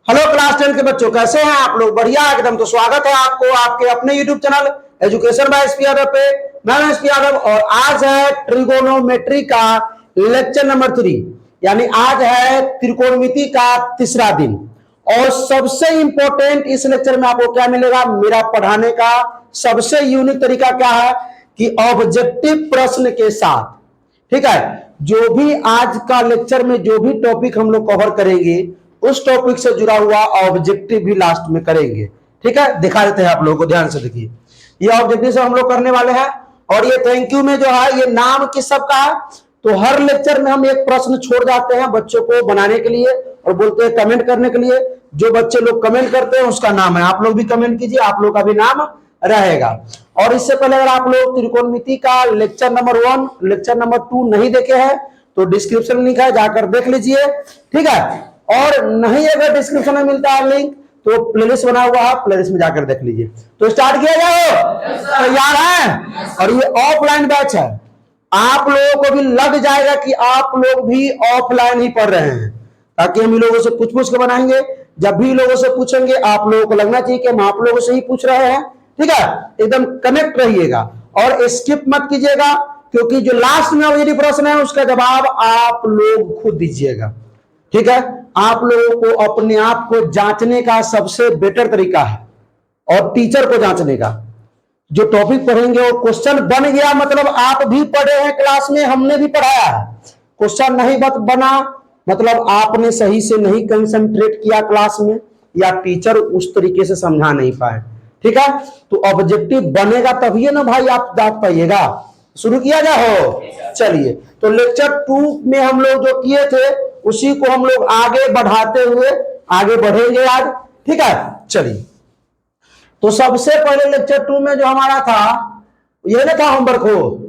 Hello class 10 के बच्चों, कैसे हैं आप लोग? बढ़िया एकदम। तो स्वागत है आपको आपके अपने YouTube channel education by SP Yadav पे। मैं एसपी यादव और आज है ट्रिगोनोमेट्री का लेक्चर नंबर 3, यानी आज है त्रिकोणमिति का तीसरा दिन। और सबसे इंपॉर्टेंट इस लेक्चर में आपको क्या मिलेगा? मेरा पढ़ाने का सबसे यूनिक तरीका क्या है कि ऑब्जेक्टिव प्रश्न के साथ। ठीक है, जो भी आज का लेक्चर में जो भी टॉपिक हम लोग कवर करेंगे उस टॉपिक से जुड़ा हुआ ऑब्जेक्टिव भी लास्ट में करेंगे। ठीक है, दिखा देते हैं आप लोगों को, ध्यान से देखिए। ये ऑब्जेक्टिव से हम लोग करने वाले हैं। और ये थैंक यू में जो है ये नाम किस सब का है, तो हर लेक्चर में हम एक प्रश्न छोड़ जाते हैं बच्चों को बनाने के लिए और बोलते हैं कमेंट करने के लिए। जो बच्चे लोग कमेंट करते हैं उसका नाम है, आप लोग भी कमेंट कीजिए, आप लोग का भी नाम रहेगा। और इससे पहले अगर आप लोग त्रिकोणमिति का लेक्चर नंबर 1 लेक्चर नंबर 2 नहीं देखे हैं तो डिस्क्रिप्शन में लिखा है, जाकर देख लीजिए। ठीक है, और नहीं अगर डिस्क्रिप्शन में मिलता है लिंक तो प्लेलिस्ट बना हुआ है, प्लेलिस्ट में जाकर देख लीजिए। तो स्टार्ट किया जाए, तैयार है? और ये ऑफलाइन बैच है, आप लोगों को भी लग जाएगा कि आप लोग भी ऑफलाइन ही पढ़ रहे हैं, ताकि हम लोगों से पूछ के बनाएंगे। जब भी लोगों से पूछेंगे आप लोगों को लगना चाहिए कि हम आप लोगों से ही पूछ रहे हैं। ठीक है, एकदम कनेक्ट रहिएगा और स्किप मत कीजिएगा, क्योंकि जो लास्ट में ऑब्जेक्टिव प्रश्न है उसका जवाब आप लोग खुद दीजिएगा। ठीक है, आप लोगों को अपने आप को जांचने का सबसे बेटर तरीका है और टीचर को जांचने का। जो टॉपिक पढ़ेंगे वो क्वेश्चन बन गया मतलब आप भी पढ़े हैं क्लास में, हमने भी पढ़ाया है। क्वेश्चन नहीं बना मतलब आपने सही से नहीं कंसंट्रेट किया क्लास में, या टीचर उस तरीके से समझा नहीं पाए। ठीक है, तो ऑब्जेक्टिव बनेगा तभी ना भाई आप जांच पाइएगा। शुरू किया जाओ, चलिए। तो लेक्चर 2 में हम लोग जो किए थे उसी को हम लोग आगे बढ़ाते हुए आगे बढ़ेंगे आज। ठीक है, चलिए। तो सबसे पहले लेक्चर 2 में जो हमारा था ये ना था होमवर्क हो,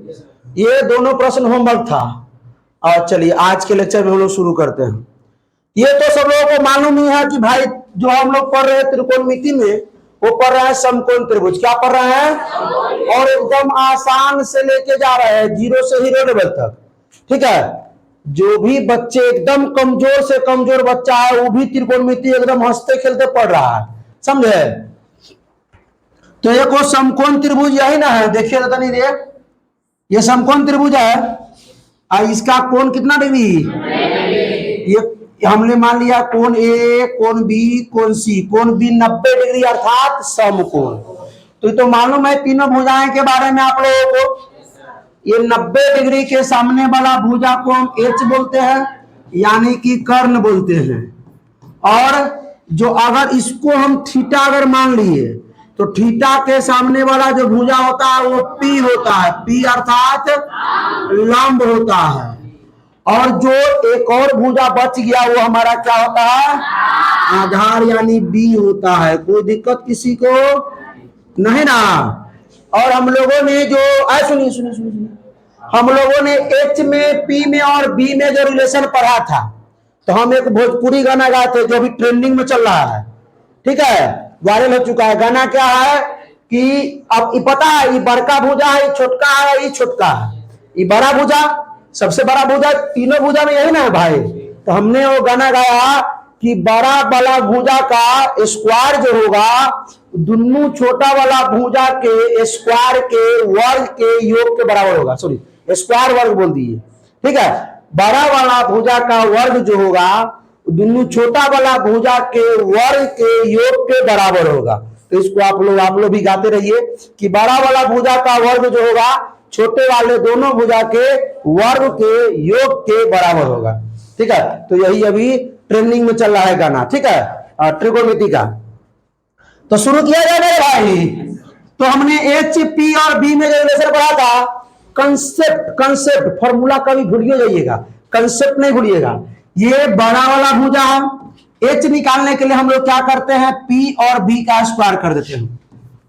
ये दोनों प्रश्न होमवर्क था। और चलिए आज के लेक्चर में हम लोग शुरू करते हैं। ये तो सब लोगों को मालूम ही है कि भाई जो हम लोग पढ़ रहे हैं त्रिकोणमिति में वो पढ़ रहे हैं समकोण त्रिभुज। क्या पढ़ रहे हैं? और एकदम आसान से लेके जा रहे हैं, 0 से हीरो लेवल तक। ठीक है, जो भी बच्चे एकदम कमजोर से कमजोर बच्चा है वो भी त्रिकोणमिति एकदम हंसते खेलते पढ़ रहा है, समझे? तो ये को समकोण त्रिभुज यही ना है, देखिए तो नहीं रे, ये समकोण त्रिभुज है। इसका कोण कितना डिग्री? ये हमने मान लिया कोण ए, कोण बी, कोण सी। कोण बी 90 डिग्री अर्थात समकोण। तो ये तो मालूम है तीनों भुजाएं के बारे में आप लोगों को। ये 90 डिग्री के सामने वाला भुजा को हम एच बोलते हैं, यानी कि कर्ण बोलते हैं। और जो अगर इसको हम थीटा अगर मान लिए तो थीटा के सामने वाला जो भुजा होता है वो पी होता है, पी अर्थात लंब होता है। और जो एक और भुजा बच गया वो हमारा क्या होता है? आधार, यानी बी होता है। कोई दिक्कत किसी को नहीं ना। और हम लोगों ने जो सुनिए हम लोगों ने एच में, पी में और बी में जो रिलेशन पढ़ा था, तो हम एक भोजपुरी गाना गाए थे जो भी ट्रेंडिंग में चल रहा है। ठीक है, वायरल हो चुका है। गाना क्या है कि अब ये पता है ये बड़का भुजा है, ये छोटका है, ये छोटका है, ये बड़ा भुजा सबसे बड़ा भुजा, तीनों भुजा में यही ना है भाई। तो हमने वो गाना गाया कि बड़ा वाला भुजा का स्क्वायर जो होगा दोनों छोटा वाला भुजा के स्क्वायर के वर्ग के योग के बराबर होगा। सॉरी, स्क्वायर वर्ग बोल दिए। ठीक है, बड़ा वाला भुजा का वर्ग जो होगा दोनों छोटा वाला भुजा के वर्ग के योग के बराबर होगा। तो इसको आप लोग भी गाते रहिए कि बड़ा वाला भुजा का वर्ग जो होगा छोटे वाले दोनों भुजा के वर्ग के योग के बराबर होगा। ठीक है, तो यही अभी ट्रेंडिंग में चल रहा है गाना। ठीक है, त्रिकोणमिति का। तो शुरू किया जाए मेरे भाई। तो हमने एच, पी और बी में जो रिलेशन पढ़ा था, कंसेप्ट फॉर्मूला कभी भूलिए जाइएगा, कंसेप्ट नहीं भूलिएगा। ये बड़ा वाला भुजा, एच निकालने के लिए हम लोग क्या करते हैं? पी और बी का स्क्वायर कर देते हैं।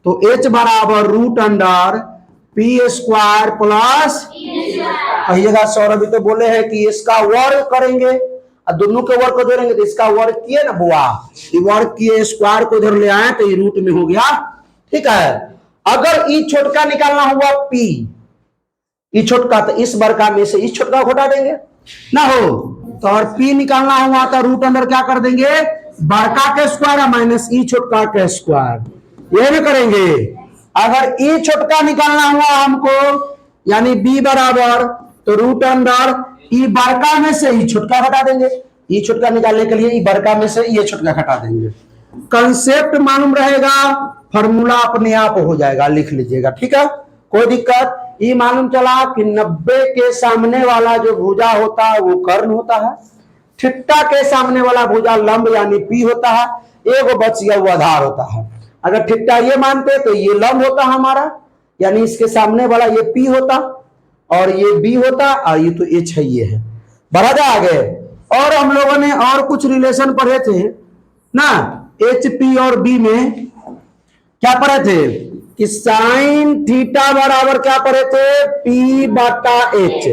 तो एच बराबर root under P square plus, कहिएगा सौरभ तो बोले हैं कि इसका वर्ग करेंगे और दोनों के वर्ग को जोड़ेंगे तो इसका वर्ग किए ना बुआ, ये वर्ग किए, स्क्वायर को इधर ले आए तो ये रूट में हो गया। ठीक है, अगर ई छोटका निकालना हुआ पी, ई छोटका, तो इस बड़का में से इस छोटका को हटा देंगे ना हो। तो और पी निकालना हुआ तो रूट अंडर क्या कर देंगे? बड़का के स्क्वायर माइनस ई छोटका के स्क्वायर, ये ना करेंगे। अगर ई छोटका निकालना हुआ हमको, यानी बी बराबर, तो रूट अंडर ई बड़का में से ई छोटका घटा देंगे। ई छोटका निकालने के लिए ई बड़का में से ये छोटका घटा देंगे। कंसेप्ट मालूम रहेगा, फॉर्मूला अपने आप हो जाएगा, लिख लीजिएगा, ठीक है, कोई दिक्कत। ये मालूम चला कि 90 के सामने वाला जो भुजा होता है वो कर्ण होता है, थीटा के सामने वाला भुजा लंब यानी पी होता है, एगो बच गया वो आधार होता है। अगर थीटा ये मानते तो ये लंब होता हमारा, यानी इसके सामने वाला ये पी होता और ये बी होता, और ये तो एच है, ये है। बढ़ा जा आगे। और हम लोगों ने और कुछ रिलेशन पढ़े थे ना, एच पी और बी में क्या पढ़े थे कि साइन थीटा बराबर क्या पढ़े थे, पी बटा एच,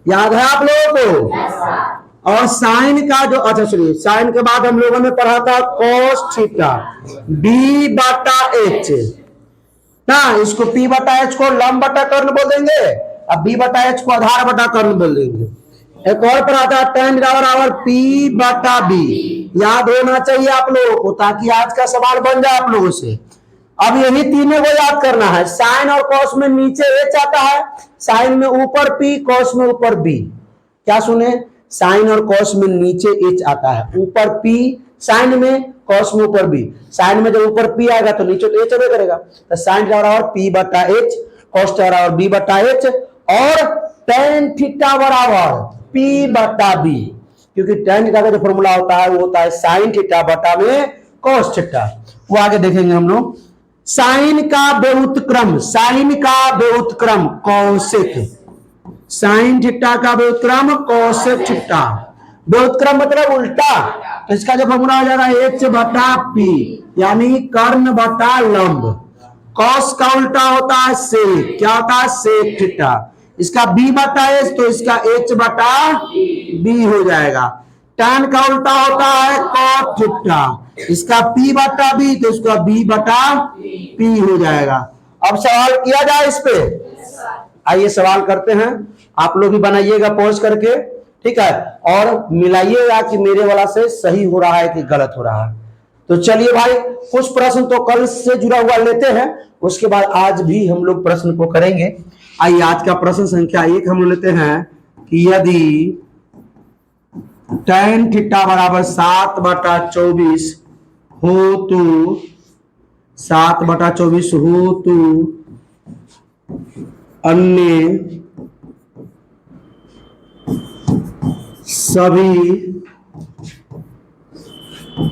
याद है आप लोगों को। और साइन का जो, अच्छा सुनिए, साइन के बाद हम लोगों ने पढ़ा था कॉस थीटा बी बटा एच ना, इसको पी बटा एच को लंब बटा कर्ण बोल देंगे, अब बी बटा एच को आधार बटा कर्ण बोल देंगे। एक और पढ़ा था tan बराबर पी बटा बी, याद होना चाहिए आप लोगों को, ताकि आज का सवाल बन जाए आप लोगों से। अब यही तीनों को याद करना है। साइन और कॉस में नीचे एच आता है, साइन में ऊपर पी, कॉस में ऊपर बी। क्या सुने, साइन और कॉस में नीचे एच आता है, ऊपर पी साइन में, कॉस में ऊपर बी। साइन में जब ऊपर पी आएगा तो नीचे तो एच अबे करेगा, तो साइन बराबर पी बटा एच, कॉस बराबर बी बटा एच, और टेन थीटा बराबर पी बटा बी, क्योंकि टेन थीटा का जो फॉर्मूला होता है वो होता है साइन थीटा बटा में कॉस थीटा। वो आगे देखेंगे हम लोग। साइन का व्युत्क्रम, साइन का व्युत्क्रम कौशिक, साइन थीटा का व्युत्क्रम कौशिक थीटा। व्युत्क्रम मतलब उल्टा, तो इसका जो फॉर्मूला हो जाएगा एच बटा पी, यानी कर्ण बटा लंब। कॉस का उल्टा होता है सेक, क्या होता है, सेक थीटा। इसका बी बटा एच, तो इसका एच बटा बी हो जाएगा। tan का उल्टा होता है cot थीटा, इसका p बटा बी, तो इसका b बटा p हो जाएगा। अब सवाल किया जाए इस पे, आइए सवाल करते हैं, आप लोग भी बनाइएगा पॉज करके, ठीक है, और मिलाइएगा कि मेरे वाला से सही हो रहा है कि गलत हो रहा है। तो चलिए भाई, कुछ प्रश्न तो कल से जुड़ा हुआ लेते हैं, उसके बाद आज भी हम लोग प्रश्न को करेंगे। आइए आज का प्रश्न संख्या 1 हम लेते हैं कि यदि tan थीटा बराबर 7/24 हो तो 7/24 हो तो अन्य सभी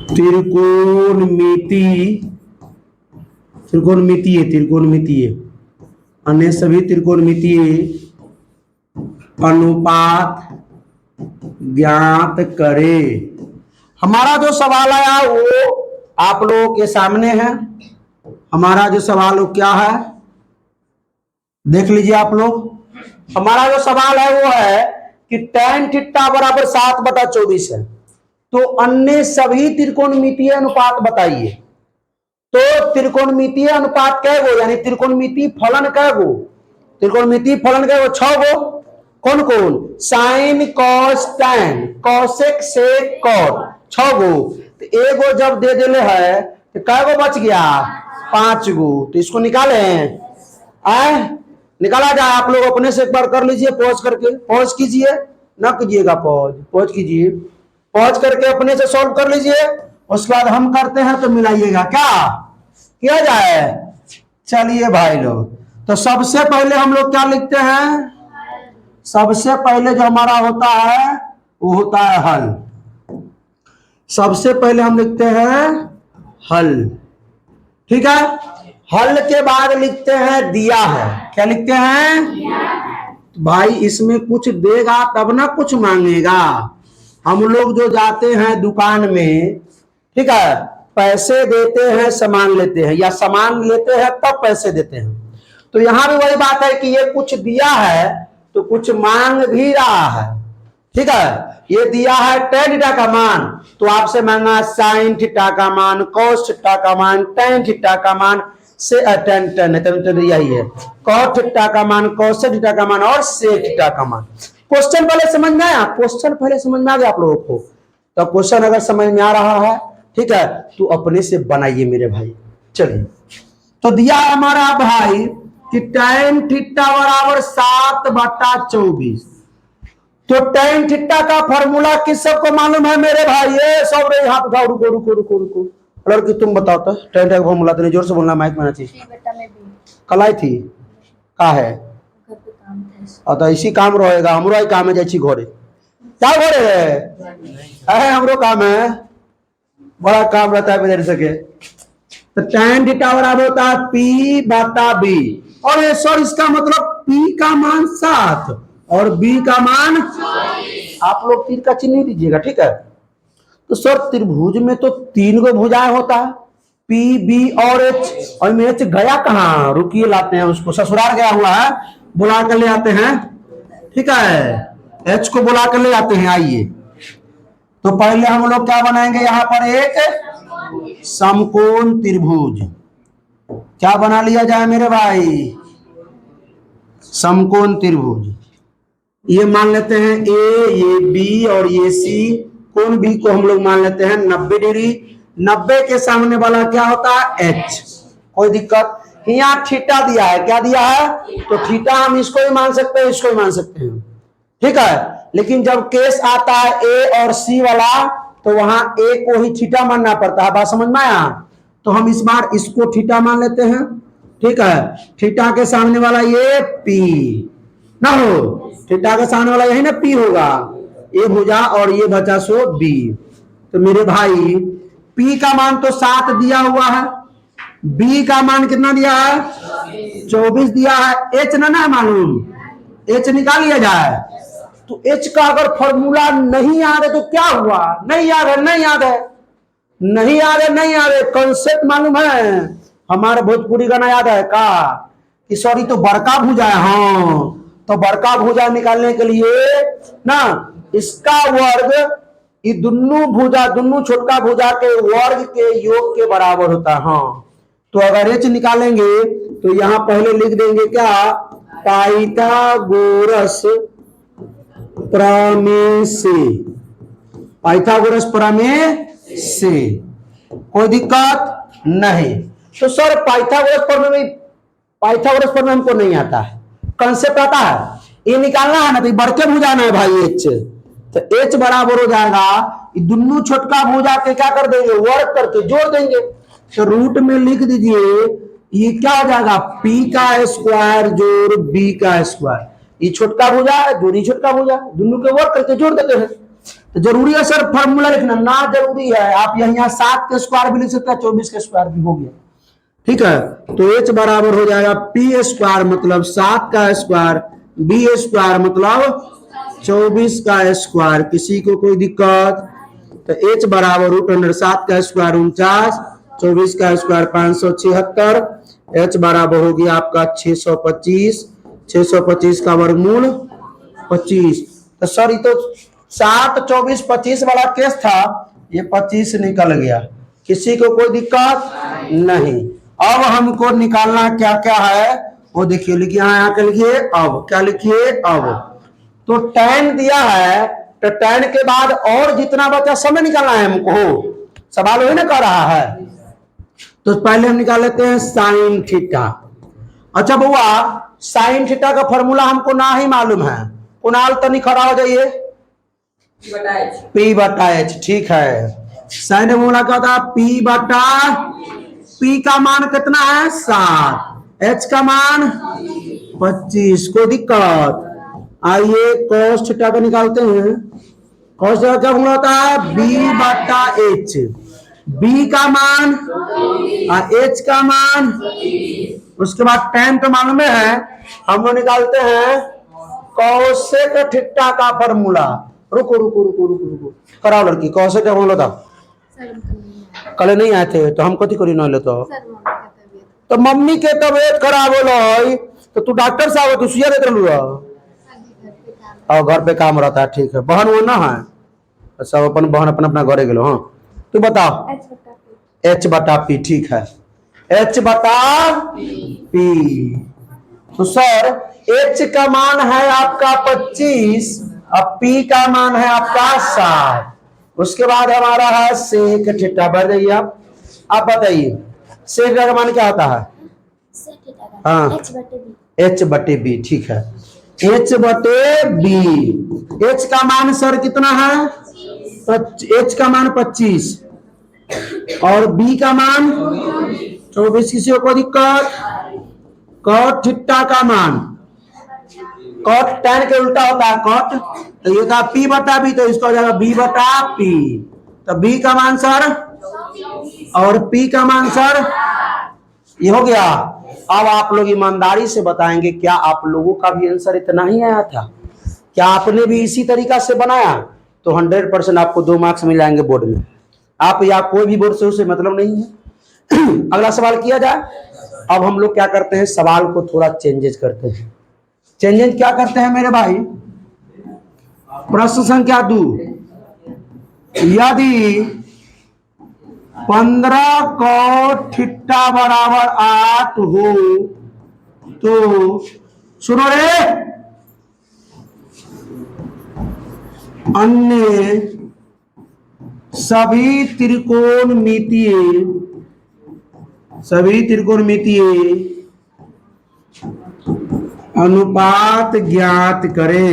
त्रिकोणमितीय अन्य सभी त्रिकोणमितीय अनुपात ज्ञात करे। हमारा जो सवाल आया वो आप लोगों के सामने है। हमारा जो सवाल वो क्या है देख लीजिए आप लोग। हमारा जो सवाल है वो है कि tan थीटा बराबर 7/24 है, तो अन्य सभी त्रिकोणमितीय अनुपात बताइए। तो त्रिकोणमितीय अनुपात कै गो, यानी त्रिकोणमितीय फलन कै गो, त्रिकोणमितीय फलन कै गो, 6 गो। कौन कौन, sine cos tan, cosec sec cot, 6 गो। तो एगो जब दे देले है तो कै गो बच गया, 5 गो। तो इसको निकाले, निकाला जाए। आप लोग अपने से एक बार कर लीजिए पॉज करके, पॉज कीजिए, ना कीजिएगा पॉज, पॉज कीजिए, पॉज करके अपने से सॉल्व कर लीजिए। उसके बाद हम करते हैं तो मिलाइएगा, क्या किया जाए। चलिए भाई लोग, तो सबसे पहले हम लोग क्या लिखते हैं, सबसे पहले जो हमारा होता है वो होता है हल। सबसे पहले हम लिखते हैं हल, ठीक है। हल के बाद लिखते हैं दिया है, क्या लिखते हैं भाई, इसमें कुछ देगा तब ना कुछ मांगेगा। हम लोग जो जाते हैं दुकान में, ठीक है, पैसे देते हैं सामान लेते हैं, या सामान लेते हैं तब पैसे देते हैं। तो यहां भी वही बात है कि ये कुछ दिया है तो कुछ मांग भी रहा है, ठीक है। ये दिया है tan थीटा का मान, तो आपसे मांगा साइन थीटा का मान, cos थीटा का मान, tan थीटा का मान, से tan यही है, cot थीटा का मान, cos थीटा का मान और sec थीटा का मान। क्वेश्चन पहले समझ में आया, क्वेश्चन पहले समझ में आ गया आप लोगों को। तो क्वेश्चन अगर समझ में आ रहा है, ठीक है, तो अपने से बनाइए मेरे भाई। चलिए, तो दिया हमारा भाई कि tan थीटा बराबर 7/24। तो tan थीटा का फॉर्मूला किस सबको मालूम है मेरे भाई? ये सब रे हाथ उठाओ, रुको रुको रुको रुको। लड़की तुम बताओ तो tan थीटा का फॉर्मूला, तेरे जोर से बोलना, माइक में ना चाहिए। कल आई थी का है तो इसी काम रहेगा, हमरो ही काम है जैसी घरे क्या घरे है हमरो काम है, बड़ा काम रहता है इधर सके। तो tan थीटा बराबर होता है P/B, और ये सर इसका मतलब P का मान 7 और B का मान, आप लोग तीर का चिन्ह नहीं दीजिएगा, ठीक है। तो सर त्रिभुज में तो 3 गो भुजाएं होता है, P, B और H, और में H गया कहाँ? रुकिए लाते हैं उसको, ससुराल गया हुआ है, बुला कर ले आते हैं, ठीक है। H को बुला कर ले आते हैं, आइए। तो पहले हम लोग क्या बनाएंगे, यहाँ पर एक समकोण त्रिभुज, क्या बना लिया जाए मेरे भाई? समकोण त्रिभुज। ये मान लेते हैं A, ये B और ये C। कोण B को हम लोग मान लेते हैं 90 डिग्री। 90 के सामने वाला क्या होता है? H। कोई दिक्कत? यहाँ थीटा दिया है, क्या दिया है? तो थीटा हम इसको ही मान सकते हैं, इसको ही मान सकते हैं, ठीक है। लेकिन जब केस आता है A और C वाला, तो वहां A को ही थीटा मानना पड़ता है, बात समझ में आया? तो हम इस बार इसको थीटा मान लेते हैं, ठीक है। थीटा के सामने वाला ये P ना हो, थीटा के सामने वाला यही ना P होगा, ये भुजा और ये बचा सो B। तो मेरे भाई P का मान तो 7 दिया हुआ है, B का मान कितना दिया है? 24 दिया है। H ना मालूम, H निकाल लिया जाए। तो H का अगर फॉर्मूला नहीं याद है तो क्या हुआ? नहीं याद है, नहीं याद है, नहीं याद है, नहीं याद है। कॉन्सेप्ट मालूम है? हमारे भोजपुरी गाना याद है का कि सॉरी तो बड़का भुजा है, हाँ। तो बड़का भुजा निकालने के लिए ना इसका वर्ग ये दोनों भुजा, दोनों छोटका भुजा के वर्ग के योग के बराबर होता है, हाँ। तो अगर H निकालेंगे तो यहाँ पहले लिख देंगे क्या? पाइथागोरस प्रमेय से, पाइथागोरस प्रमेय से। कोई दिक्कत नहीं। तो सर पाइथागोरस प्रमेय हमको नहीं आता है, कंसेप्ट आता है, ये निकालना है ना, तो बढ़ के भुजाना है भाई H। तो H बराबर हो जाएगा, दोनों छोटका भुजा के क्या कर देंगे? वर्ग करके जोड़ देंगे। तो रूट में लिख दीजिए, ये क्या हो जाएगा? P का स्क्वायर जोड़ B का स्क्वायर। ये छोटका भुजा है, जोड़ी छोटका भुजा, दोनों के वर्ग करके जोड़ देते हैं। तो जरूरी है सर फॉर्मूला लिखना? ना जरूरी है, आप यहाँ 7 के स्क्वायर भी लिख सकते हैं, 24 के स्क्वायर भी हो गया, ठीक है। तो H बराबर हो जाएगा P स्क्वायर मतलब 7 का स्क्वायर, B स्क्वायर मतलब 24 का स्क्वायर। किसी को कोई दिक्कत? तो H बराबर √7 का स्क्वायर 49, 24 का स्क्वायर 576। H बराबर हो गया आपका 625, 625 का वर्गमूल 25। तो सर ये तो 7, 24, 25 वाला केस था, ये 25 निकल गया। किसी को कोई दिक्कत नहीं। अब हमको निकालना क्या क्या है वो देखिए, लिखिए यहाँ के लिखिए। अब क्या लिखिए? अब तो tan दिया है, तो tan के बाद और जितना बचा समय निकालना है हमको, सवाल वही ना कर रहा है। तो पहले हम निकाल लेते हैं sin थीटा। अच्छा बुआ, sin थीटा का फॉर्मूला हमको ना ही मालूम है। कुणाल तनी खड़ा हो जाइए। P/H, ठीक है। sin फॉर्मूला क्या होता है? P का मान कितना है? 7, H का मान 25। कोई दिक्कत? आइए cos थीटा का निकालते हैं। cos थीटा क्या फॉर्मूला होता है? B/H। B का मान और H का मान, उसके बाद tan तो मालूम है, हम लोग निकालते हैं cosec थीटा का फॉर्मूला। रुको रुको रुको रुको रुको, कराओ लड़की। cosec का फॉर्मूला था कल नहीं आए थे, तो हम कथी करी नहीं लेते? तो मम्मी के तबियत खराब हो, तो तू डॉक्टर साहब तू सुइया देते रहलू और घर पे काम रहता है, ठीक है। बहन वो ना है, सब अपन बहन अपना अपना घरे गेलो। हाँ तू बताओ। H/P, ठीक है। H/P। तो सर H का मान है आपका 25 और P का मान है आपका 7। उसके बाद हमारा है सेक थीटा। बढ़ जाइए आप बताइए सेक थीटा का मान क्या होता है? हाँ एच बटे बी। ठीक है एच बटे बी। एच का मान सर कितना है? एच का मान 25 और बी का मान 24। किसी को दिक्कत? कॉट थीटा का मान, कॉट tan के उल्टा होता है कॉट, तो ये था पी बटा बी, तो इसका हो जाएगा बी बटा पी। तो बी का मान सर और पी का मान सर ये हो गया। अब आप लोग ईमानदारी से बताएंगे क्या आप लोगों का भी आंसर इतना ही आया था? क्या आपने भी इसी तरीका से बनाया? तो 100% आपको 2 मार्क्स मिल जाएंगे बोर्ड में। आप या कोई भी बोर्ड से उसे मतलब नहीं है। अगला सवाल किया जाए। अब हम लोग क्या करते हैं, सवाल को थोड़ा चेंजेज करते हैं। चेंजेज क्या करते हैं मेरे भाई? प्रश्न संख्या 2, यदि 15 कॉट थीटा बराबर 8 हो तो सुनो रे, अन्य सभी त्रिकोणमितीय अनुपात ज्ञात करे।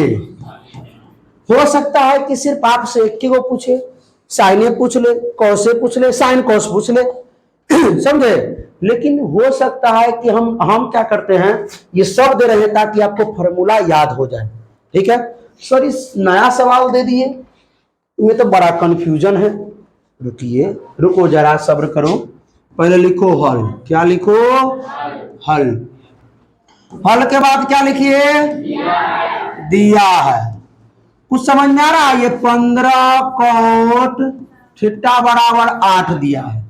हो सकता है कि सिर्फ आपसे एक को पूछे, साइन पूछ ले, कॉस पूछ ले, साइन कॉस पूछ ले, समझे? लेकिन हो सकता है कि हम क्या करते हैं, ये सब दे रहे हैं ताकि आपको फॉर्मूला याद हो जाए। ठीक है सर, इस नया सवाल दे दिए, इसमें तो बड़ा कंफ्यूजन है। रुको जरा सब्र करो, पहले लिखो हल। क्या लिखो? हल। हल के बाद क्या लिखिए? दिया है। कुछ समझ में आ रहा है? ये 15 कॉट थीटा बराबर 8 दिया है।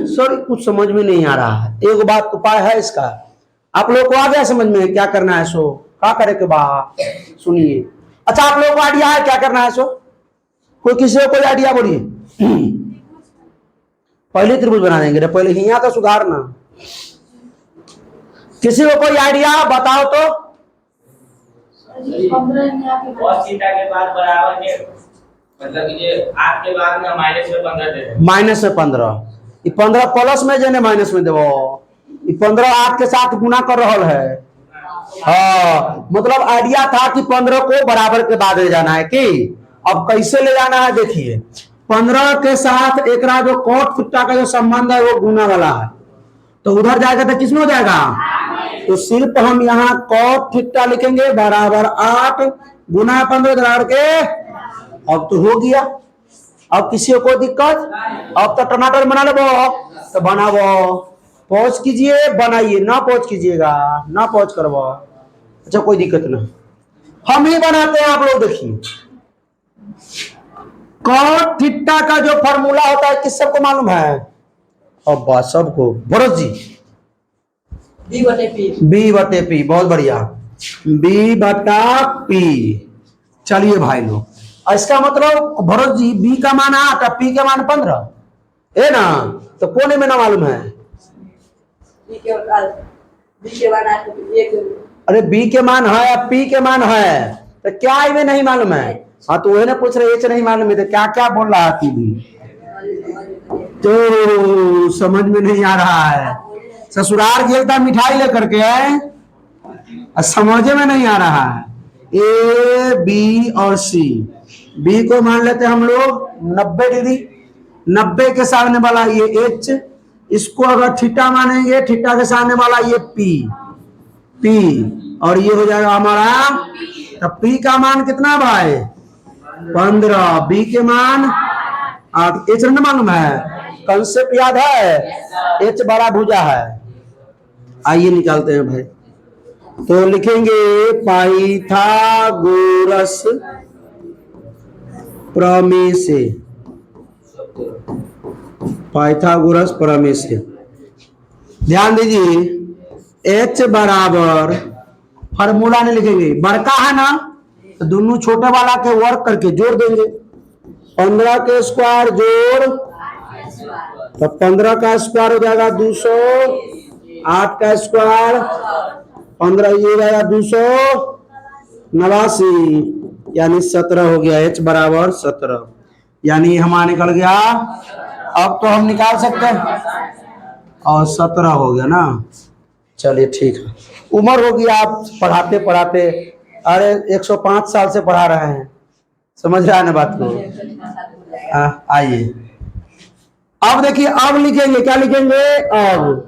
सॉरी कुछ समझ में नहीं आ रहा है। एक बात उपाय है इसका, आप लोग को आ गया समझ में क्या करना है? सो क्या करे के बाद सुनिए। अच्छा आप लोग को आइडिया है क्या करना है? सो कोई किसी को कोई आइडिया बोलिए। पहले त्रिभुज बना देंगे रे, पहले हिया तो सुधारना। किसी को कोई आइडिया बताओ तो। 15 के बाद बराबर के मतलब कि ये 8 के बाद में माइनस में 15 दे दे। माइनस में 15, ये 15 प्लस में जेने माइनस में देवो। ये 15 8 के साथ गुना कर रहा है। हाँ मतलब आइडिया था कि 15 को बराबर के बाद ले जाना है कि अब कैसे ले जाना है देखिए। 15 के साथ एक जो कॉट थीटा का जो संबंध है वो गुना वाला है, तो उधर जाएगा तो किसमें हो जाएगा? तो सिर्फ हम यहाँ कॉट थीटा लिखेंगे बराबर 8 गुना 15 बराबर के। अब तो हो गया। अब किसी को कोई दिक्कत? अब तो टमाटर बना लो तो बनाओ, पहुंच कीजिए, बनाइए, ना पहुंच कीजिएगा ना पहुंच करवा। अच्छा कोई दिक्कत ना, हम ही बनाते हैं। आप लोग देखिए कॉट थीटा का जो फॉर्मूला होता है किस सबको मालूम है? अब बात सबको। भरत जी बी बटे पी, बहुत बढ़िया, बी बटा पी। चलिए भाई लोग, इसका मतलब भरत जी बी का मान 8 और पी का मान 15 है ना? तो कोने में ना मालूम है? अरे बी के मान है या पी के मान है, तो क्या इन्हें नहीं मालूम है? हाँ तो वही ना पूछ रहे, एच नहीं मालूम है तो क्या क्या बोल रहा है तू भी? तो समझ में नहीं आ रहा है। ससुराल गेलता मिठाई लेकर के है, समझ में नहीं आ रहा है। ए बी और सी, बी को मान लेते हैं हम लोग 90 डिग्री, 90 के सामने वाला ये एच, इसको अगर थीटा मानेंगे, थीटा के सामने वाला ये पी, और ये हो जाएगा हमारा। तो पी का मान कितना भाई? 15, बी के मान 8। एच नहीं मालूम है? कंसेप्ट याद है? एच बड़ा भुजा है। आइए निकालते हैं भाई। तो लिखेंगे पाइथागोरस प्रमेय से, पाइथागोरस प्रमेय से ध्यान दीजिए। एच बराबर फॉर्मूला नहीं लिखेंगे, बड़का है ना तो दोनों छोटे वाला के वर्क करके जोड़ देंगे। 15 के स्क्वायर जोड़ तो 15 का स्क्वायर हो जाएगा 200, 8 का स्क्वायर 15 ये हो जाएगा 289, यानी 17 हो गया। एच बराबर 17। यानी हमारा निकल गया। अब तो हम निकाल सकते हैं, और 17 हो गया ना। चलिए ठीक है, उम्र होगी आप पढ़ाते पढ़ाते, अरे 105 साल से पढ़ा रहे हैं, समझ रहा है ना बात को। आइए अब देखिए, अब लिखेंगे क्या लिखेंगे। अब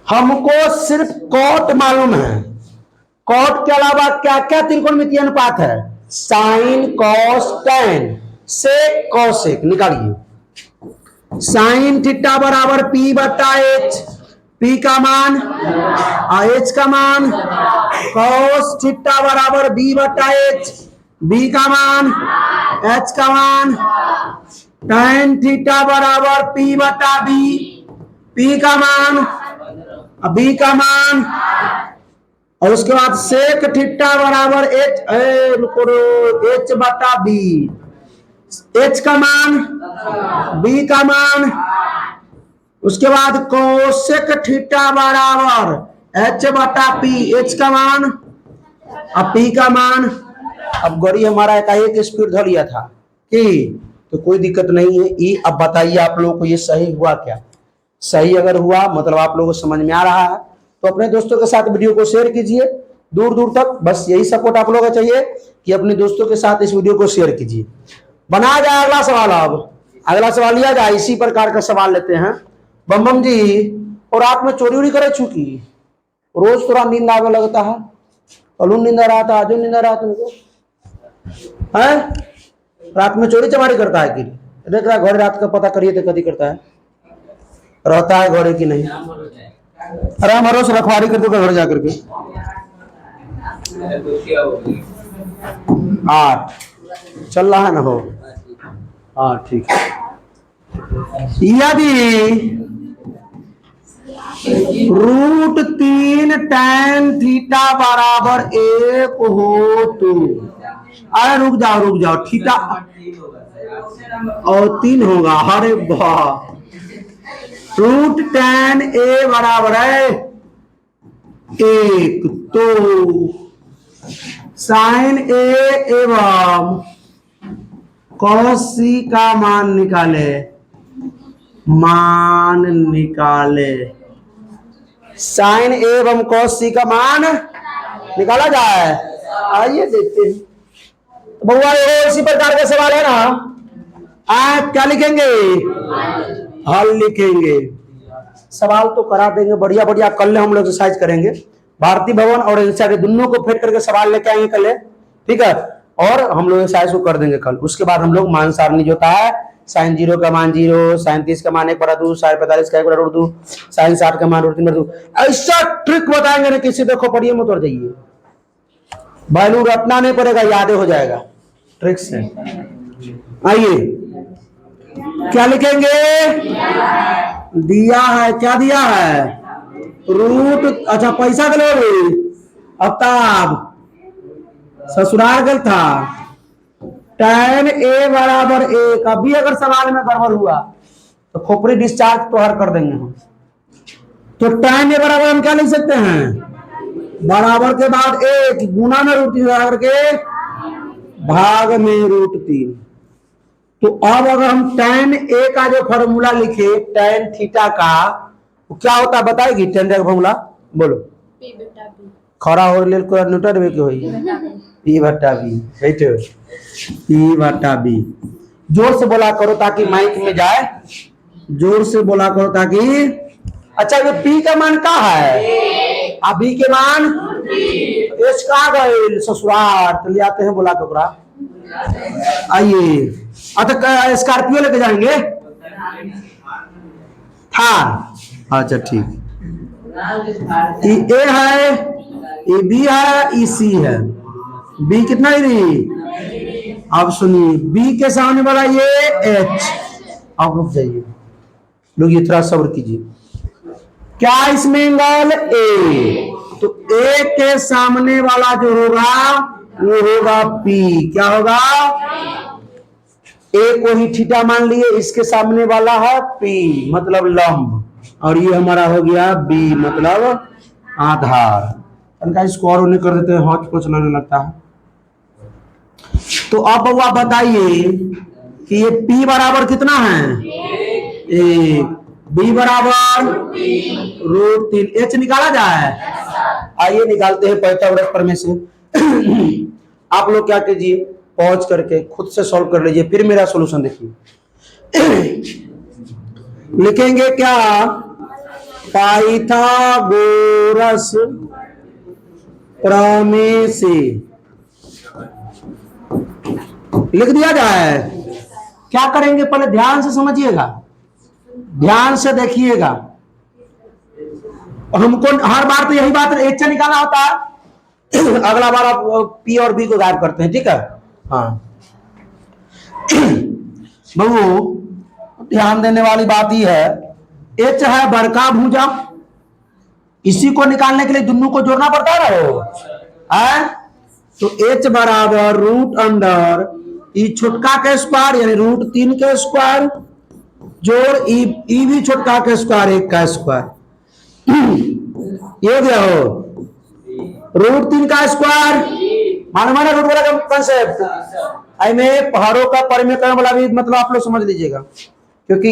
हमको सिर्फ कॉट मालूम है, कॉट के अलावा क्या क्या त्रिकोणमितीय अनुपात है, sine cos tan sec cosec. निकालिए, साइन थीटा बराबर पी बटा एच, पी का मान एच का मान, कॉस थीटा बराबर बी बटा एच, बी का मान एच का मान, टैन थीटा बराबर पी बटा बी, पी का मान बी का मान, और उसके बाद सेक थीटा बराबर एच बटा बी, एच का मान बी का मान, उसके बाद कोसेक थीटा बराबर एच बटा पी, एच का मान अब पी का मान। अब गौरी हमारा एकाएक स्पीड धर लिया था कि तो कोई दिक्कत नहीं है। ई अब बताइए आप लोगों को ये सही हुआ क्या। सही अगर हुआ मतलब आप लोगों को समझ में आ रहा है तो अपने दोस्तों के साथ वीडियो को शेयर कीजिए दूर दूर तक। बस यही सपोर्ट आप लोगों को चाहिए कि अपने दोस्तों के साथ इस वीडियो को शेयर कीजिए। बनाया जाए अगला सवाल। अब अगला सवाल लिया जाए, इसी प्रकार का सवाल लेते हैं। बम जी, और रात में चोरी उड़ी करे चूकी, रोज थोड़ा नींद आने लगता है, कल नींद आ रहा था, आज नींद आ रहा तुमको है, रात में चोरी चमारी करता है कि देख रहा घर रात का पता करिए तो कभी करता है, रहता है घरे की नहीं। आराम भरोसे रखवारी कर दो घर जाकर के। 8 चल रहा है ना हो, हाँ ठीक है। यदि √3 टैन थीटा बराबर 1 हो तो, अरे रुक जाओ थीटा और 3 होगा, अरे वाह। रूट टैन ए बराबर है 1 तो साइन ए एवं कॉस सी का मान निकाले, साइन ए एवं कॉस सी का मान निकाला जाए। आइए देखते हैं। तो भैया ये इसी प्रकार का सवाल है ना, आप क्या लिखेंगे, हल लिखेंगे। सवाल तो करा देंगे बढ़िया बढ़िया, कल हम लोग एक्सरसाइज करेंगे। भारती भवन और एनसीईआरटी दोनों को फेट करके सवाल लेके आएंगे कल, ठीक है। और हम लोग एक्सरसाइज को कर देंगे कल। उसके बाद हम लोग मान सारणी जो होता है, साइन 0 का मान 0, साइन 30 का मान 1/2, साइन 45 का 1/2, साइन 60 का मान √3/2। ऐसा ट्रिक बताएंगे ना किसी, देखो पढ़िए मत और जाइए, वैल्यू रटना नहीं पड़ेगा, याद हो जाएगा ट्रिक से। आइए क्या लिखेंगे, दिया है, क्या दिया है, रूट, अच्छा पैसा के लोगे अब ससुराल गल था, टैन ए बराबर 1। अभी अगर सवाल में गड़बड़ हुआ तो खोपड़ी डिस्चार्ज तो हर कर देंगे हम। तो टैन ए बराबर हम क्या लिख सकते हैं, बराबर के बाद 1 गुना में √3 बराबर के भाग में √3। तो अब अगर हम टैन ए का जो फॉर्मूला लिखे टैन थीटा का, वो क्या होता है बताएगी, टैन का फॉर्मूला बोलो। खड़ा हो ले न्यूटन में क्यों P बटा बी, P बटा बी। जोर से बोला करो ताकि माइक में जाए, जोर से बोला करो ताकि। अच्छा ये P का मान क्या है, अभी के मान एच का गए ससुराल, तो ले आते हैं बोला कपड़ा। आइए अच्छा स्कॉर्पियो लेके जाएंगे थार, अच्छा ठीक। ए है, ए बी है, ई सी है, बी कितना ही। अब सुनिए बी के सामने वाला ये एच। अब रुक जाइए, रुकिए थोड़ा सब्र कीजिए। क्या इसमें एंगल ए, तो ए के सामने वाला जो होगा वो होगा पी। क्या होगा, ए को ही थीटा मान लिए, इसके सामने वाला है पी मतलब लंब, और ये हमारा हो गया बी मतलब आधार। इनका स्कोर होने कर देते हैं, हौच पोच लगने लगता है। तो अब बउआ बताइए कि ये P बराबर कितना है? 1। B बराबर √3। H निकाला जाए? आइए निकालते हैं पाइथागोरस प्रमेय से। आप लोग क्या कीजिए, पॉज करके खुद से सॉल्व कर लीजिए, फिर मेरा सॉल्यूशन देखिए। लिखेंगे क्या? पाइथागोरस प्रमेय से लिख दिया जाए। क्या करेंगे पहले ध्यान से समझिएगा, ध्यान से देखिएगा। हमको हर बार तो यही बात एच निकालना होता है, अगला बार आप पी और बी को गायब करते हैं, ठीक है? हाँ बहू, ध्यान देने वाली बात ही है, एच है बड़का भुजा, इसी को निकालने के लिए दोनों को जोड़ना पड़ता है ना। तो एच बराबर रूट अंडर ई छोटका के स्क्वायर यानी √3 के स्क्वायर जोड़ ई भी छोटका के स्क्वायर 1 का स्क्वायर, ये क्या हो √3 का स्क्वायर माना रूट वाला कंसेप्ट। में पहाड़ों का परिमेयकरण वाला भी मतलब आप लोग समझ लीजिएगा, क्योंकि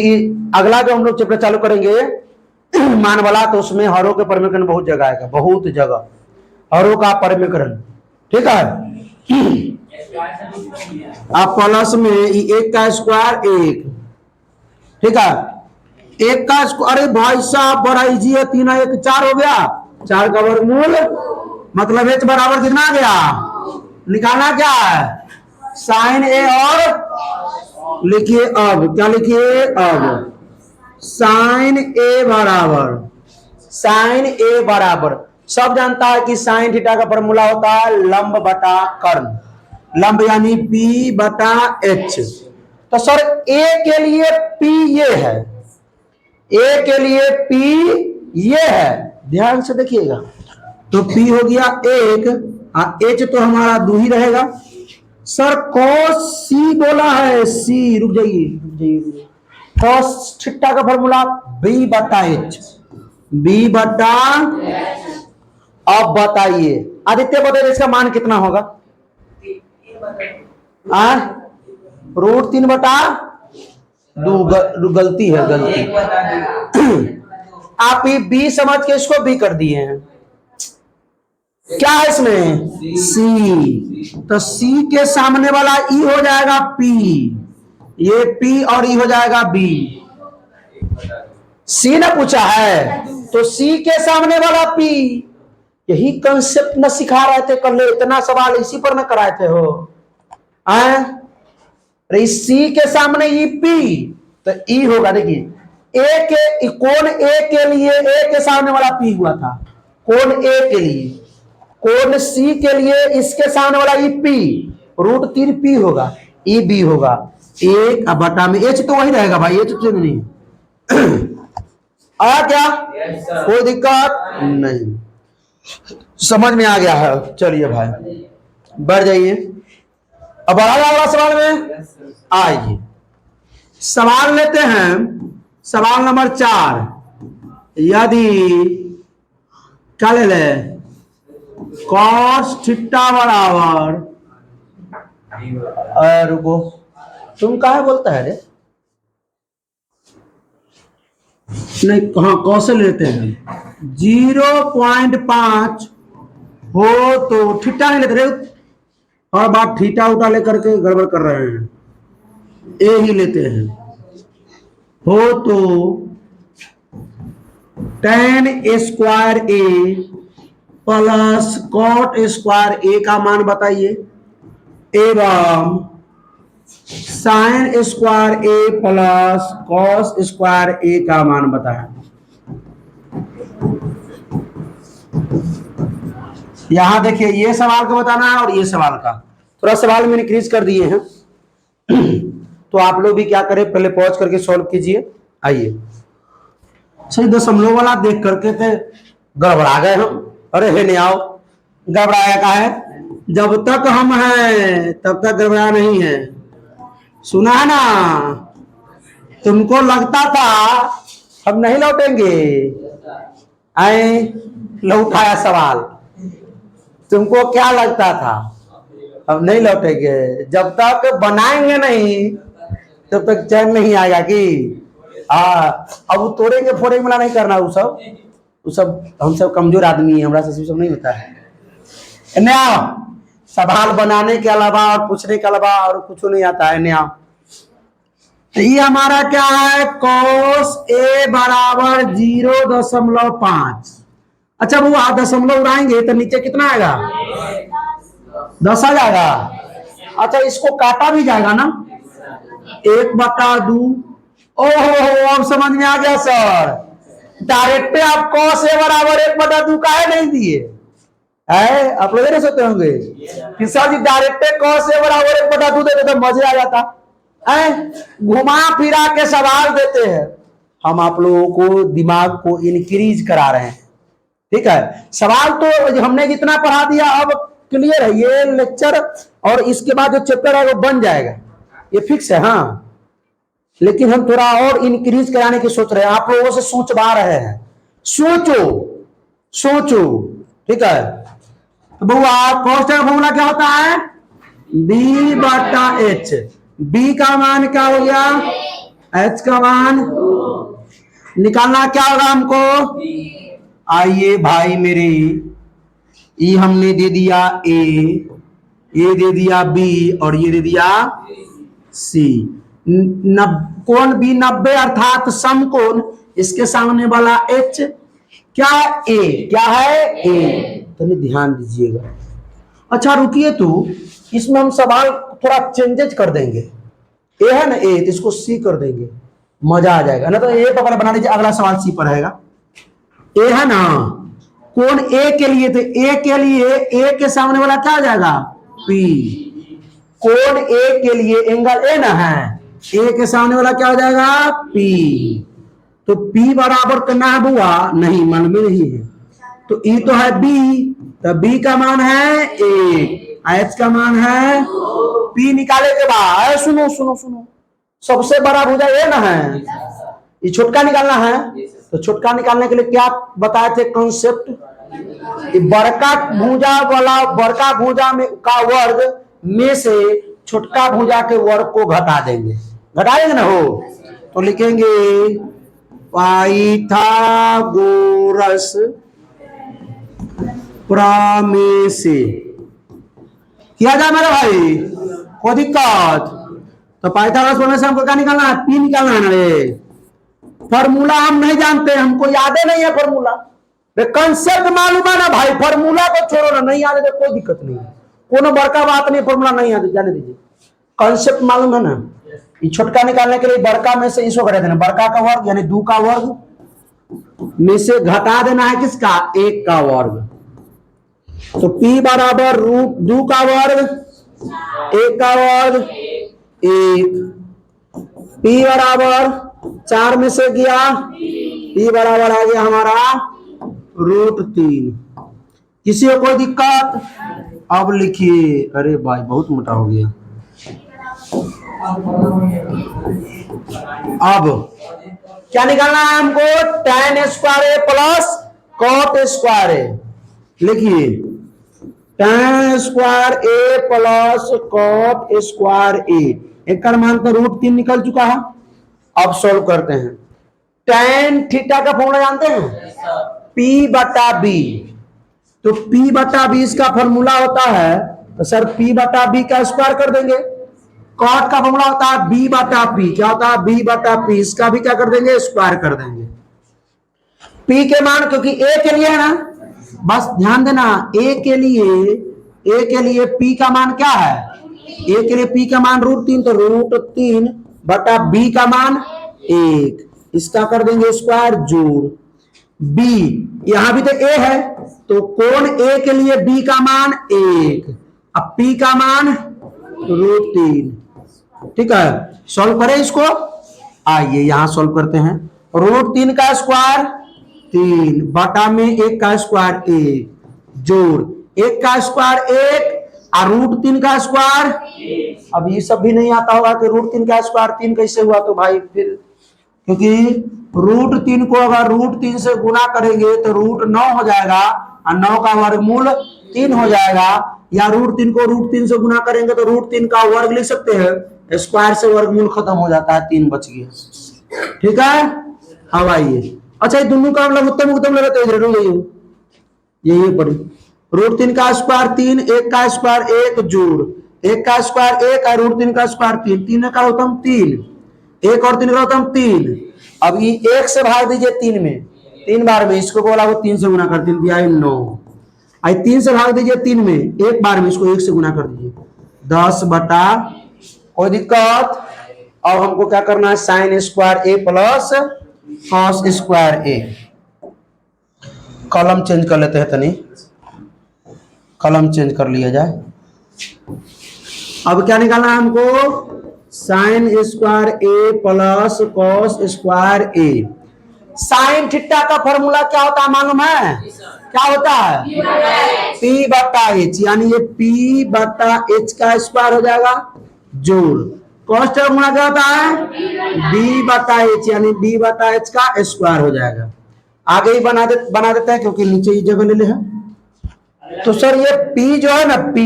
अगला जो हम लोग चैप्टर चालू करेंगे मान वाला, तो उसमें हरों के परिमेयकरण बहुत जगह आएगा, बहुत जगह हरों का परिमेयकरण, ठीक है? आप प्लस में 1 का स्क्वायर 1, ठीक है? 1 का स्क्वायर, अरे भाई साहब बड़ा इजी है, 3 1 4 हो गया, 4 का वर्गमूल मतलब h बराबर कितना आ गया? निकालना क्या है? साइन ए, और लिखिए अब क्या लिखिए? अब साइन ए बराबर सब जानता है कि साइन थीटा का फॉर्मूला होता है लंब बटा कर्ण, लंब यानी P बटा H। तो सर ए के लिए P ये है, ए के लिए P ये है, ध्यान से देखिएगा। तो P हो गया 1, H तो हमारा 2 ही रहेगा। सर cos C बोला है, C रुक जाइए, cos थीटा का फॉर्मूला B बटा H, B बटा। अब बताइए आदित्य, बताइए इसका मान कितना होगा? √3 बटा 2, गलती है, गलती। आप ये B समझ के इसको B कर दिए हैं। क्या है इसमें? C, तो C के सामने वाला E हो जाएगा P, ये P और E हो जाएगा B। C ने पूछा है तो C के सामने वाला P, यही कंसेप्ट न सिखा रहे थे कल, इतना सवाल इसी पर न कराए थे हो। अरे C के सामने E P तो E होगा, देखिए A के कोण A के लिए A के सामने वाला P हुआ था, कोण A के लिए, कोण C के लिए इसके सामने वाला E P, √3 P होगा, E B होगा 1 बटा में H तो वही रहेगा भाई, H तो नहीं आ क्या? कोई दिक्कत नहीं, समझ में आ गया है। चलिए भाई बढ़ जाइए, अब बढ़ा वाला सवाल में आइए। सवाल लेते हैं, सवाल नंबर 4। यदि क्या ले ले? cos थीटा बराबर, रुको तुम काहे बोलता है रे? नहीं कहाँ कौन से लेते हैं? 0.5 हो तो थीटा नहीं लेते रे, और बात थीटा उठा लेकर के गड़बड़ कर रहे हैं, ए ही लेते हैं। हो तो tan स्क्वायर ए प्लस cot स्क्वायर ए का मान बताइए, एवं साइन स्क्वायर ए प्लस कॉस स्क्वायर ए का मान बताएं। यहां देखिए ये सवाल का बताना है और ये सवाल का, थोड़ा सवाल मैंने इंक्रीज कर दिए हैं तो आप लोग भी क्या करें, पहले पॉज करके सॉल्व कीजिए। आइए सही दशमलव वाला देख करके थे गड़बड़ा गए हम, अरे हे नहीं आओ, गड़बड़ाया का है, जब तक हम हैं तब तक गड़बड़ा नहीं है, सुना है ना? तुमको लगता था हम नहीं लौटेंगे, आए लौटाया सवाल, तुमको क्या लगता था? अब नहीं लौटेंगे, जब तक बनाएंगे नहीं तब तक चैन नहीं आएगा कि अब वो तोड़ेंगे फोड़ेंगे वाला नहीं करना। वो सब हम सब कमजोर आदमी है, हमारा से सब नहीं होता है। नया सवाल बनाने के अलावा और पूछने के अलावा और कुछ नहीं आता है। नया ये हमारा क्या है, cos A बराबर 0.5। अच्छा वो दशमलव उड़ाएंगे तो नीचे कितना आएगा, 10 आ जाएगा। अच्छा इसको काटा भी जाएगा ना, 1/2। ओहो अब समझ में आ गया सर, डायरेक्ट आप cos A बराबर 1/2 काहे नहीं दिए है, आप लोग नहीं सोचते होंगे कि sir ji direct cos A बराबर 1/2 देते तो मजे आ जाता है। घुमा फिरा के सवाल देते हैं, हम आप लोगों को दिमाग को इंक्रीज करा रहे हैं। ठीक है, सवाल तो हमने जितना पढ़ा दिया अब क्लियर है, ये लेक्चर और इसके बाद जो चैप्टर है वो बन जाएगा, ये फिक्स है। हाँ लेकिन हम थोड़ा और इंक्रीज कराने की सोच रहे हैं, आप लोगों से सोचवा रहे हैं। सोचो ठीक है। तो बउआ कॉस्ट का फॉर्मूला क्या होता है, B/H। B का मान क्या हो गया, H का मान निकालना क्या होगा हमको। आइए भाई मेरे, ये हमने दे दिया A, ये दे दिया B और ये दे दिया C। कोण B 90 अर्थात समकोण, इसके सामने वाला H क्या A, क्या है A, तो ध्यान दीजिएगा। अच्छा रुकिए, तो इसमें हम सवाल थोड़ा चेंजेज कर देंगे। ए है ना ए, तो इसको सी कर देंगे, मजा आ जाएगा ना। तो ए पर बना लीजिए, अगला सवाल सी पर रहेगा। ए है ना, कोण ए के लिए, तो ए के लिए ए के सामने वाला क्या आ जाएगा पी। कोण ए के लिए एंगल ए ना है, ए के सामने वाला क्या हो जाएगा पी। तो पी बराबर करना है बुआ, नहीं मन में नहीं है, तो ई तो है बी, तो बी का मान है 1, एच का मान है पी। निकाले के बाद सुनो सुनो सुनो, सबसे बड़ा भुजा ये ना है, ये छोटका निकालना है। तो छोटका निकालने के लिए क्या बताए थे कॉन्सेप्ट, बड़का भुजा वाला, बड़का भुजा में का वर्ग में से छोटका भुजा के वर्ग को घटा देंगे, घटा देंगे ना हो, तो लिखेंगे पाइथागोरस प्रमेय से किया जाए मेरे भाई, कोई दिक्कत। तो पाइथागोरस प्रमेय से हमको क्या निकालना है, पी निकालना है ना रे। फॉर्मूला हम नहीं जानते, हमको याद नहीं है फॉर्मूला, कंसेप्ट मालूम है ना भाई, फॉर्मूला को छोड़ो ना, नहीं याद है कोई दिक्कत नहीं है, कोनो बड़का बात नहीं, फॉर्मूला नहीं याद जाने दीजिए, कंसेप्ट मालूम है ना। ये छोटका निकालने के लिए बड़का में से इसको घटा देना, बड़का का वर्ग यानी 2 का वर्ग में से घटा देना है किसका, 1 का वर्ग। तो P बराबर √2 का वर्ग 1 का वर्ग 1। P बराबर 4 में से गया, P बराबर आ गया हमारा √3। किसी को कोई दिक्कत। अब लिखिए, अरे भाई बहुत मोटा हो गया। अब क्या निकालना है हमको, tan स्क्वायर ए प्लस cot स्क्वायर ए। लिखिए tan स्क्वायर ए प्लस cot स्क्वायर ए, एक का मान तो √3 निकल चुका है। अब सॉल्व करते हैं। tan थीटा का फॉर्मूला जानते हैं, P/B। तो P/B इसका फॉर्मूला होता है, तो सर P/B का स्क्वायर कर देंगे। कॉट का फॉर्मूला होता है B/P, क्या होता है B/P, इसका भी क्या कर देंगे, स्क्वायर कर देंगे। P के मान क्योंकि A के लिए है ना, बस ध्यान देना, A के लिए P का मान क्या है, A के लिए P का मान √3, तो √3/B का मान 1, इसका कर देंगे स्क्वायर जोड़। B यहां भी तो A है, तो कोण A के लिए B का मान 1, अब P का मान √3। ठीक है, सॉल्व करें इसको। आइए यहां सॉल्व करते हैं। √3 का स्क्वायर 3 बटा में 1 का स्क्वायर 1 जोड़ 1 का स्क्वायर 1 और √3 का स्क्वायर। अब ये सब भी नहीं आता होगा कि √3 का स्क्वायर 3 कैसे हुआ, तो भाई फिर क्योंकि √3 को अगर √3 से गुना करेंगे तो √9 हो जाएगा और 9 का वर्गमूल 3 हो जाएगा। या √3 को √3 से गुना करेंगे तो √3 का वर्ग लिख सकते हैं, स्क्वायर से वर्गमूल खत्म हो जाता है, 3 बच गया। ठीक है, अब आइए, अच्छा ये दोनों का लघुत्तम उच्चतम ले लेते हैं, यही पढ़ी। √3 का स्क्वायर 3, 1 का स्क्वायर 1 जोड़ 1 का स्क्वायर 1 है, √3 का स्क्वायर 3, 3 का उत्तम 3, 1 और 3 का उत्तम 3। अब ये 1 से भाग दीजिए 3 में, 3 बार में, इसको बोला वो 3 से गुना कर दिया 9। आई 3 से भाग दीजिए 3 में, एक बार में, इसको 1 से गुना कर दीजिए 10 बटा, कोई दिक्कत। अब हमको क्या करना है, sine square a plus cos square a। Column change कर लेते हैं, तनी कॉलम चेंज कर लिया जाए। अब क्या निकालना है हमको, sine square a plus cos square a। Sine theta का फॉर्मूला क्या होता है मालूम है, क्या होता है, p बटा h, यानी ये p बटा h का स्क्वायर हो जाएगा जोड़, कॉस का फॉर्मूला क्या होता है, b बटा h, यानी b बटा h का स्क्वायर हो जाएगा। आगे ही बना देते हैं क्योंकि नीचे ही जगह ले ले है। तो सर ये p जो है ना, p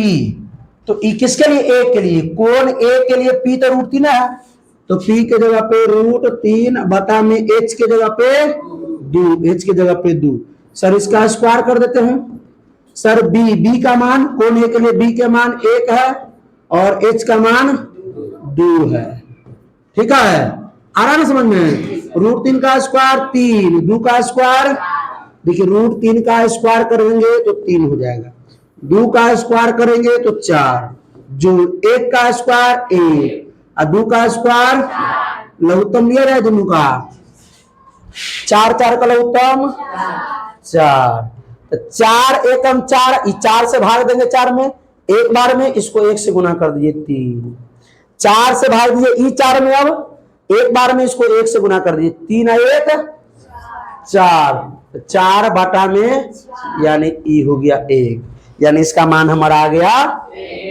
तो e किसके लिए, a के लिए, कौन a के लिए p तो √3 है, तो p के जगह पे √3 बटा में h के जगह पे 2, h के जगह पे 2। सर इसका स्क्वायर कर देते हैं। सर b का मान, कौन a के लिए b के मान 1 है और h का मान 2 है। ठीक है, आ रहा ना समझ में। √3 का स्क्वायर 3, 2 का स्क्वायर, देखिए √3 का स्क्वायर करेंगे तो 3 हो जाएगा, 2 का स्क्वायर करेंगे तो 4, जो 1 का स्क्वायर 1 और 2 का स्क्वायर लघुत्तम लिया जाए दोनों का, 4 4 का लघुत्तम 4, तो 4 एकम 4, 4 से भाग देंगे 4 में, एक बार में, इसको 1 से गुना कर दीजिए 3, 4 से भाग दीजिए 4 में, अब एक बार में इसको 1 से गुना कर दीजिए, 3 1 4, 4 बटा में, यानी ई हो गया 1, यानी इसका मान हमारा आ गया।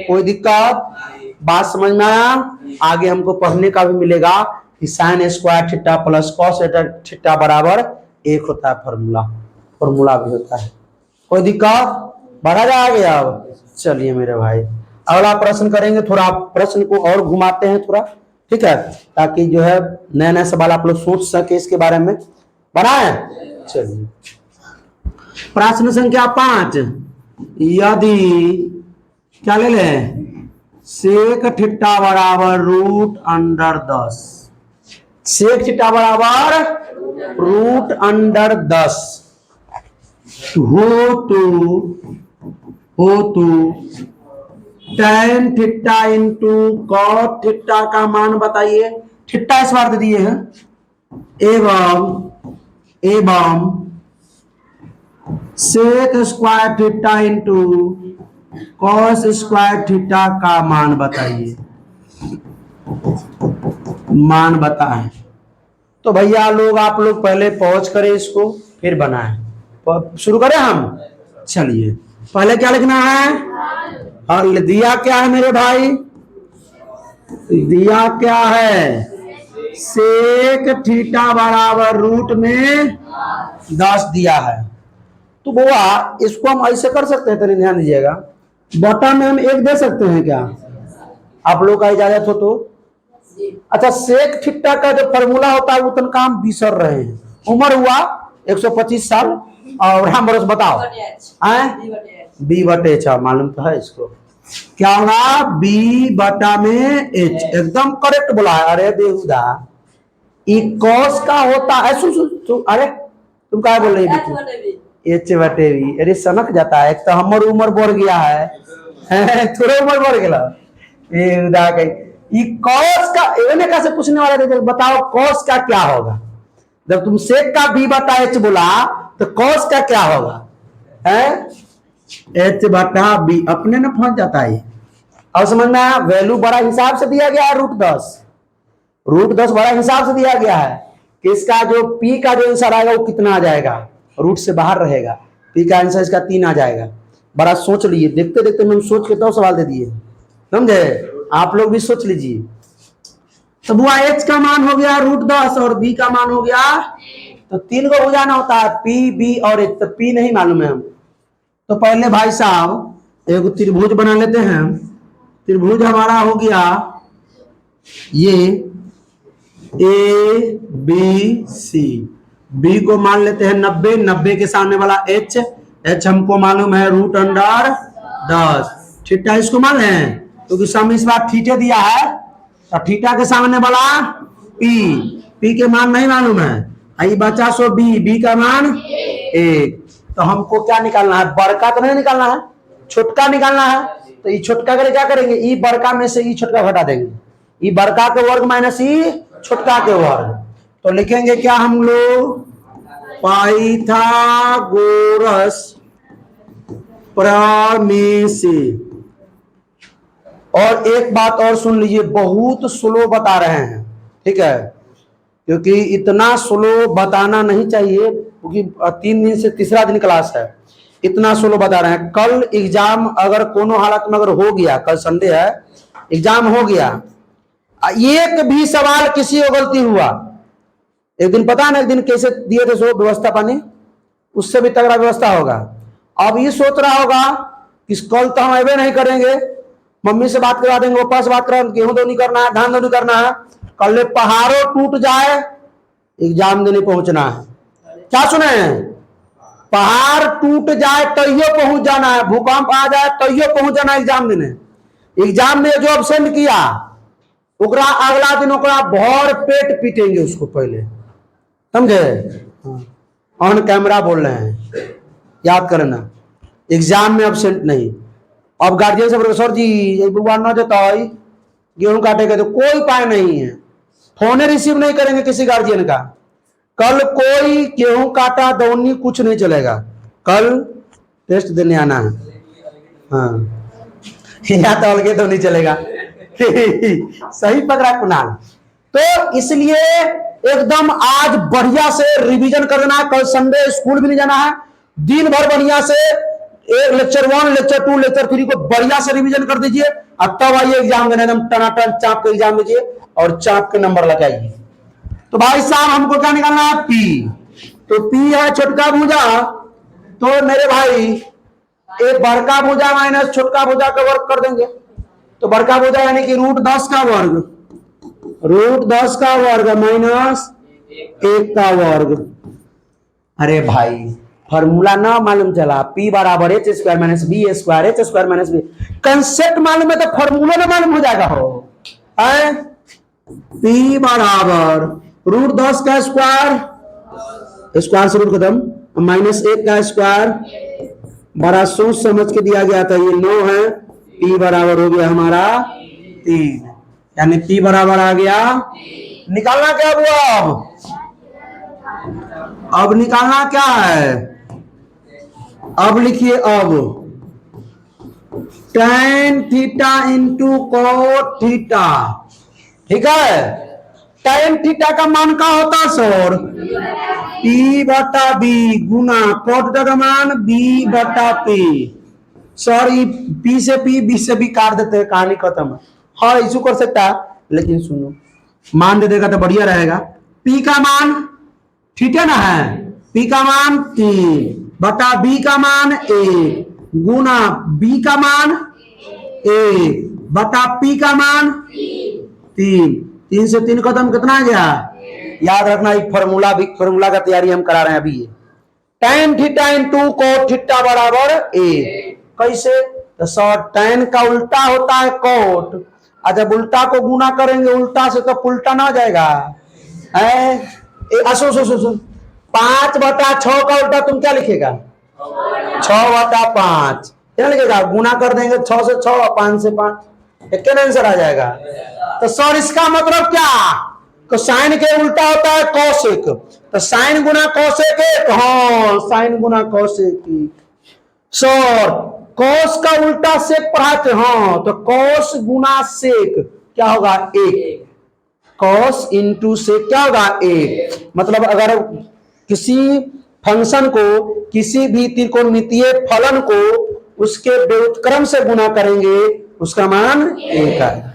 कोई दिक्कत, बात समझ में आया। आगे हमको पढ़ने का भी मिलेगा कि sine square theta plus cos theta बराबर 1 होता है, फॉर्मूला भी होता है। कोई दिक्कत, बढ़ा जाएगा। अब चलिए मेरे भाई अगला प्रश्न करेंगे, थोड़ा प्रश्न को और घुमाते हैं थोड़ा, ठीक है, ताकि जो है नया नया सवाल आप लोग सोच सके इसके बारे में। बनाए, चलिए प्रश्न संख्या 5, यदि क्या ले लें, सेक थीटा बराबर √10, सेक थीटा बराबर √10 हो तो tan theta into cot theta का मान बताइए। थीटा इस बार दे दिए हैं, एवं sec square theta into cos square theta का मान बताइए, मान बताएं। तो भैया लोग आप लोग पहले पॉज करें इसको, फिर बनाएं। शुरू करें हम, चलिए पहले क्या लिखना है, हल दिया क्या है मेरे भाई, दिया क्या है, सेक थीटा बराबर रूट में 10 दिया है। तो बुआ इसको हम ऐसे कर सकते हैं, तनी ध्यान दीजिएगा, बटा में हम 1 दे सकते हैं क्या, आप लोग का इजाजत हो तो। अच्छा, सेक थीटा का जो फॉर्मूला होता है वो तनका हम बिसर रहे हैं। उम्र हुआ 125 साल और हम बरस बताओ, बी बटे एच, मालूम तो है इसको, क्या होगा, बी बटा में एच, एकदम करेक्ट बोला है। अरे बेहुदा, ई कॉस का होता है, सुन, अरे तुम क्या बोल रही है, एच बटे बी, अरे सनक जाता है, एक तो हमर उम्र बढ़ गया है, थोड़े उम्र बढ़ गया बेहुदा कहीं। ई कॉस का एने का से पूछने वाला थे, बताओ कॉस का क्या होगा, जब तुम सेक का बी बटा एच बोला तो कॉस का क्या होगा, है एच बटा बी, अपने ना पहुंच जाता है। अब समझ में आया, वैल्यू बड़ा हिसाब से दिया गया है, √10 बड़ा हिसाब से दिया गया है कि इसका जो पी का जो आंसर आएगा वो कितना आ जाएगा, रूट से बाहर रहेगा, पी का आंसर इसका 3 आ जाएगा। बड़ा सोच लीजिए, देखते देखते हम सोच के तो सवाल दे दिए, समझे, आप लोग भी सोच लीजिए। तो बुआ एच का मान हो गया √10 और बी का मान हो गया, तो 3 को बुझाना होता है, पी बी और एच, तो पी नहीं मालूम है हम, तो पहले भाई साहब एक त्रिभुज बना लेते हैं। त्रिभुज हमारा हो गया ये ए बी सी। बी को मान लेते हैं 90, 90 के सामने वाला एच, एच हमको मालूम है √10। थीटा इसको मान लें क्योंकि सम इस बार थीटे दिया है, तो थीटा के सामने वाला पी, पी के मान नहीं मालूम है, आई बचा सो बी, बी का मान 1। तो हमको क्या निकालना है, बड़का तो नहीं निकालना है, छोटका निकालना है। तो ये छोटका के लिए क्या करेंगे, ई बड़का में से ई छोटका घटा देंगे, ई बड़का के वर्ग माइनस ई छोटका के वर्ग। तो लिखेंगे क्या हम लोग, पाइथागोरस प्रमेय। और एक बात और सुन लीजिए, बहुत स्लो बता रहे हैं, ठीक है, क्योंकि इतना स्लो बताना नहीं चाहिए, क्योंकि 3 दिन से तीसरा दिन क्लास है, इतना स्लो बता रहे हैं। कल एग्जाम अगर कोनो हालत में अगर हो गया, कल संडे है, एग्जाम हो गया, एक भी सवाल किसी को गलती हुआ, एक दिन पता ना, एक दिन कैसे दिए थे सो व्यवस्था पानी, उससे भी तगड़ा व्यवस्था होगा। अब ये सोच रहा होगा कि कल तो हम अबे नहीं करेंगे, मम्मी से बात करवा देंगे, पापा से बात करा, गेहूं दो नहीं करना है, धान दो नहीं करना है, कल पहाड़ों टूट जाए एग्जाम देने पहुंचना है। क्या सुने, पहाड़ टूट जाए तैयो पहुंच जाना है, भूकंप आ जाए तैयो पहुंच जाना है एग्जाम देने। एग्जाम में जो अब्सेंट किया ओकरा अगला दिन ओकरा भर पेट पीटेंगे उसको, पहले समझे, ऑन कैमरा बोल रहे हैं, याद करना, एग्जाम में अब्सेंट नहीं। अब गार्जियन से बोले सर जी भगवान न देता है गेहूं काटेगा, तो कोई उपाय नहीं है, फोन रिसीव नहीं करेंगे किसी गार्जियन का, कल कोई गेहूं काटा दौनी कुछ नहीं चलेगा, कल टेस्ट देने आना है। हाँ या तो अलगे तो नहीं चलेगा सही पकड़ा कुणाल। तो इसलिए एकदम आज बढ़िया से रिवीजन करना है, कल संडे स्कूल भी नहीं जाना है, दिन भर बढ़िया से एक लेक्चर 1, लेक्चर 2, लेक्चर 3 को बढ़िया से रिवीजन कर दीजिए, अब तब आइए एग्जाम देने, एकदम टनाटन चाप के एग्जाम दीजिए और चाप के नंबर लगाइए। तो भाई साहब हमको क्या निकालना है, पी। तो पी है छोटका भुजा, तो मेरे भाई एक बड़का भुजा माइनस छोटका भुजा का वर्ग कर देंगे। तो बड़का भुजा यानी कि √10 का वर्ग, √10 का वर्ग माइनस 1 का वर्ग। अरे भाई फॉर्मूला ना मालूम चला, P बराबर h square minus B square, h square minus B, concept मालूम है तो फॉर्मूला ना मालूम हो जाएगा हो। P बराबर √10 का स्क्वायर, स्क्वायर से रूट खत्म, माइनस 1 का स्क्वायर, बड़ा सोच समझ के दिया गया था, ये 9 है, P बराबर हो गया हमारा 3, यानी P बराबर आ गया, निकालना क्या हुआ, अब निकालना क्या है, अब लिखिए, अब tan theta into cot theta, ठीक है, tan थीटा का मान क्या होता है सर, P बटा B गुना cot थीटा का मान B बटा P। सर P से P, B से B काट देते हैं, कहानी खत्म। हाँ इशू कर सकता है, लेकिन सुनो मान दे देगा तो बढ़िया रहेगा। P का मान थीटा ना है, P का मान 3 बटा B का मान 1 गुना B का मान 1 बटा P का मान 3, 3 से 3 खत्म, कितना आ गया, याद रखना, एक फॉर्मूला का तैयारी हम करा रहे हैं अभी। tan theta into cot theta बराबर 1, कैसे, तो सर tan का उल्टा होता है cot, जब उल्टा को गुना करेंगे उल्टा से तो उल्टा ना जाएगा, है 5 बटा 6 का उल्टा तुम क्या लिखेगा, 6 बटा 5, क्या लिखेगा, गुना कर देंगे 6 से 6, 5 से 5, एक आंसर आ जाएगा। तो सर इसका मतलब क्या, तो साइन के उल्टा होता है कोसेक, तो साइन गुना कोसेक 1, हाँ साइन गुना कोसेक 1। सर कोस का उल्टा सेक पढ़ाते, हाँ तो कोस गुना सेक क्या होगा 1, कॉस इंटू से क्या होगा 1, मतलब अगर किसी फंक्शन को, किसी भी त्रिकोणमितीय फलन को उसके व्युत्क्रम से गुना करेंगे उसका मान 1 आएगा।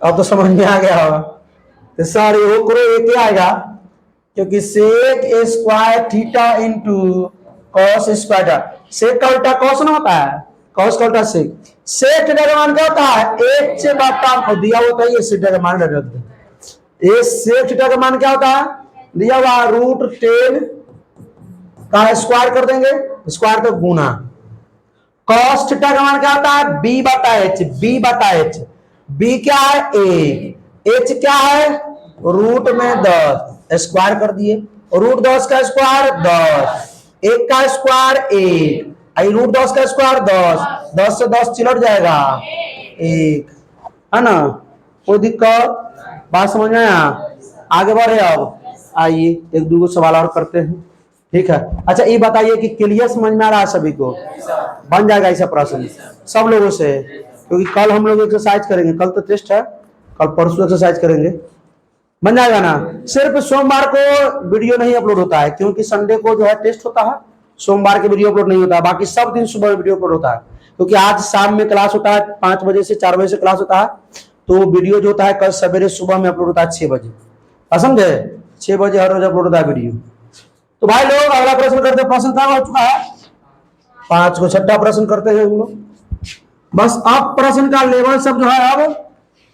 अब तो समझ में आ गया होगा, तो सर ये करो 1 आएगा, क्योंकि sec square theta into cos square, sec का उल्टा कॉस ना होता है, कॉस का उल्टा सेक। सेक थीटा का मान क्या होता है? h बटा, और दिया होता है ये थीटा का मान रख दे। ये सेक थीटा का मान क्या होता है? दिया हुआ √10 का स्क्वायर कर देंगे, स्क्वायर तो गुना। कॉस थीटा का मान क्या होता है? b बटा h, b बटा h। b क्या है? 1, h क्या है? रूट में 10, स्क्वायर कर दिए। √10 का स्क्वायर 10, 1 का स्क्वायर 1, √10 का स्क्वायर 10, 10 से 10 चिलट जाएगा 1, है ना? कोई दिक्कत? बात समझ में आया? आगे बढ़े। अब आइए एक दो सवाल और करते हैं, ठीक है? अच्छा ये बताइए कि क्लियर समझ में आ रहा है सभी को? बन जाएगा ऐसा प्रश्न सब लोगों से, क्योंकि कल हम लोग एक्सरसाइज करेंगे, कल तो टेस्ट है, कल परसों एक्सरसाइज करेंगे। बन जाएगा ना? सिर्फ सोमवार को वीडियो नहीं अपलोड होता है, क्योंकि संडे को जो है टेस्ट होता है, सोमवार के वीडियो अपलोड नहीं होता है। बाकी सब दिन सुबह वीडियो अपलोड होता है, क्योंकि आज शाम में क्लास होता है 5 बजे से 4 बजे से क्लास होता है, तो वीडियो जो होता है कल सवेरे सुबह में अपलोड होता है 6 बजे, समझे? 6 बजे हर रोज अपलोड होता है वीडियो। तो भाई लोग अगला प्रश्न करते हैं। प्रश्न कहाँ हो चुका है? 5 को, छठा प्रश्न करते हैं हम लोग। बस अब प्रश्न का लेवल सब जो है अब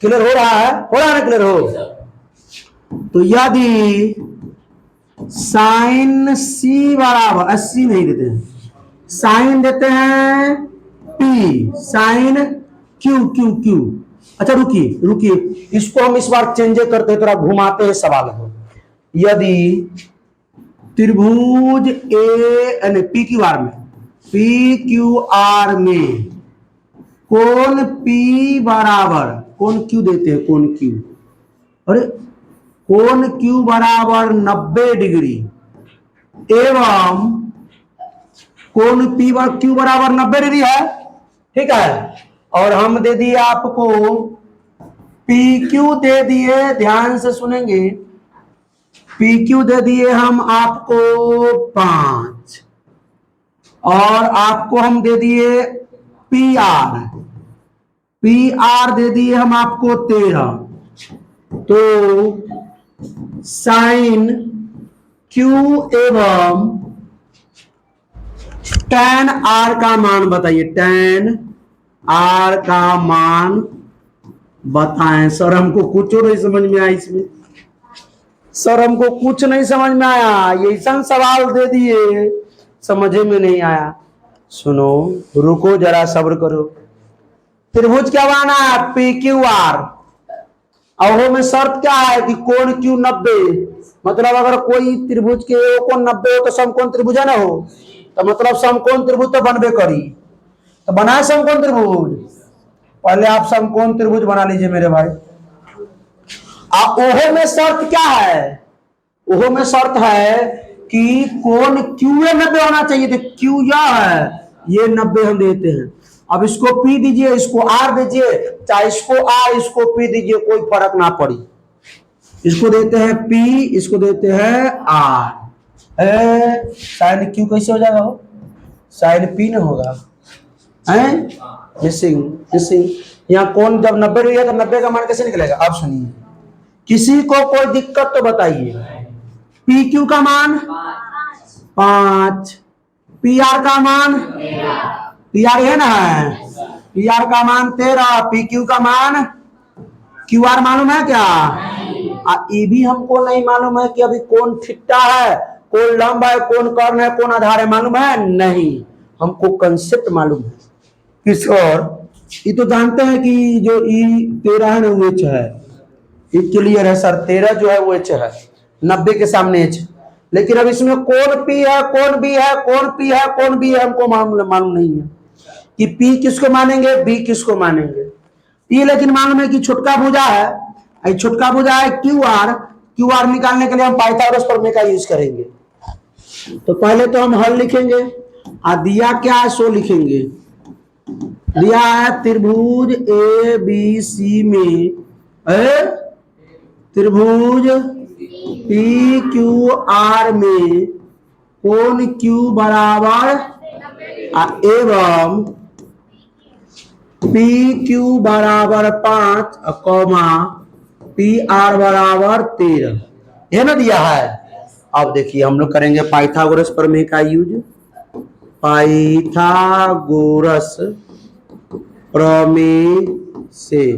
क्लियर हो रहा है, ना क्लियर हो? तो यदि साइन सी बराबर 80 नहीं देते हैं, साइन देते हैं P, sine Q Q Q. अच्छा रुकिए, इसको हम इस बार चेंज करते हैं, थोड़ा घुमाते हैं सवाल को। यदि त्रिभुज ए पी क्यू आर में, पी क्यू आर में कोण पी बराबर, कोण क्यू देते हैं, कोण क्यू, अरे कोण क्यू बराबर 90 डिग्री एवं कोण पी क्यू बराबर 90 डिग्री है, ठीक है? और हम दे दिए आपको पी क्यू दे दिए, ध्यान से सुनेंगे, पी क्यू दे दिए हम आपको 5 और आपको हम दे दिए पी आर दे दिए हम आपको 13। तो साइन क्यू एवं tan आर का मान बताइए, tan आर का मान बताएं। सर हमको कुछ नहीं समझ में आया इसमें, सर हमको कुछ नहीं समझ में आया, ये ऐसा सवाल दे दिए समझे में नहीं आया। सुनो, रुको जरा, सब्र करो। त्रिभुज क्या बना है? पी क्यू आर, और में शर्त क्या है कि कोण क्यू 90, मतलब अगर कोई त्रिभुज के कोण 90 हो तो समकोण त्रिभुज है ना हो, तो मतलब समकोण त्रिभुज तो बनबे करी, तो बनाए समकोण त्रिभुज। पहले आप समकोण त्रिभुज बना लीजिए मेरे भाई। ओहो में शर्त क्या है? ओहो में शर्त है कि कोण क्यू 90 होना चाहिए, तो क्यू यह है, ये 90 हम देते हैं। अब इसको पी दीजिए, इसको आर दीजिए, चाहे इसको आर इसको पी दीजिए, कोई फर्क ना पड़ी। इसको देते हैं पी, इसको देते हैं आर। साइन क्यू कैसे हो जाएगा? हो साइन पी ना होगा, मिसिंग। यहाँ कौन जब 90 डिग्री है तो 90 का मान कैसे निकलेगा? अब सुनिए, किसी को कोई दिक्कत तो बताइए। पी क्यू का मान 5, पी आर का मान, पी आर है ना, पी आर का मान 13, पी क्यू का मान, क्यू आर मालूम है क्या? ये भी हमको नहीं मालूम है कि अभी कौन थीटा है, कौन लंब है, कौन कर्ण है, कौन आधार है, मालूम है नहीं। हमको कंसेप्ट मालूम है किस, और ये तो जानते हैं कि जो ई 13 है ना वो एच है, ये क्लियर है सर, 13 जो है वो एच है, 90 के सामने एच। लेकिन अब इसमें कौन पी है, कौन बी है, कौन पी है, कौन बी है, हमको मालूम नहीं है कि पी किसको मानेंगे, बी किसको मानेंगे। पी लेकिन मालूम है कि छोटका भुजा है, छोटका भुजा है क्यू आर निकालने के लिए हम पाइथागोरस प्रमेय का यूज करेंगे। तो पहले तो हम हल लिखेंगे, दिया क्या है सो लिखेंगे। दिया है त्रिभुज ए बी सी में, त्रिभुज पी क्यू आर में कोण क्यू बराबर एवं पी क्यू बराबर 5 कौमा पी आर बराबर 13, है ना दिया है। अब देखिए हम लोग करेंगे पाइथागोरस प्रमेय का यूज। पाइथागोरस प्रमेय से।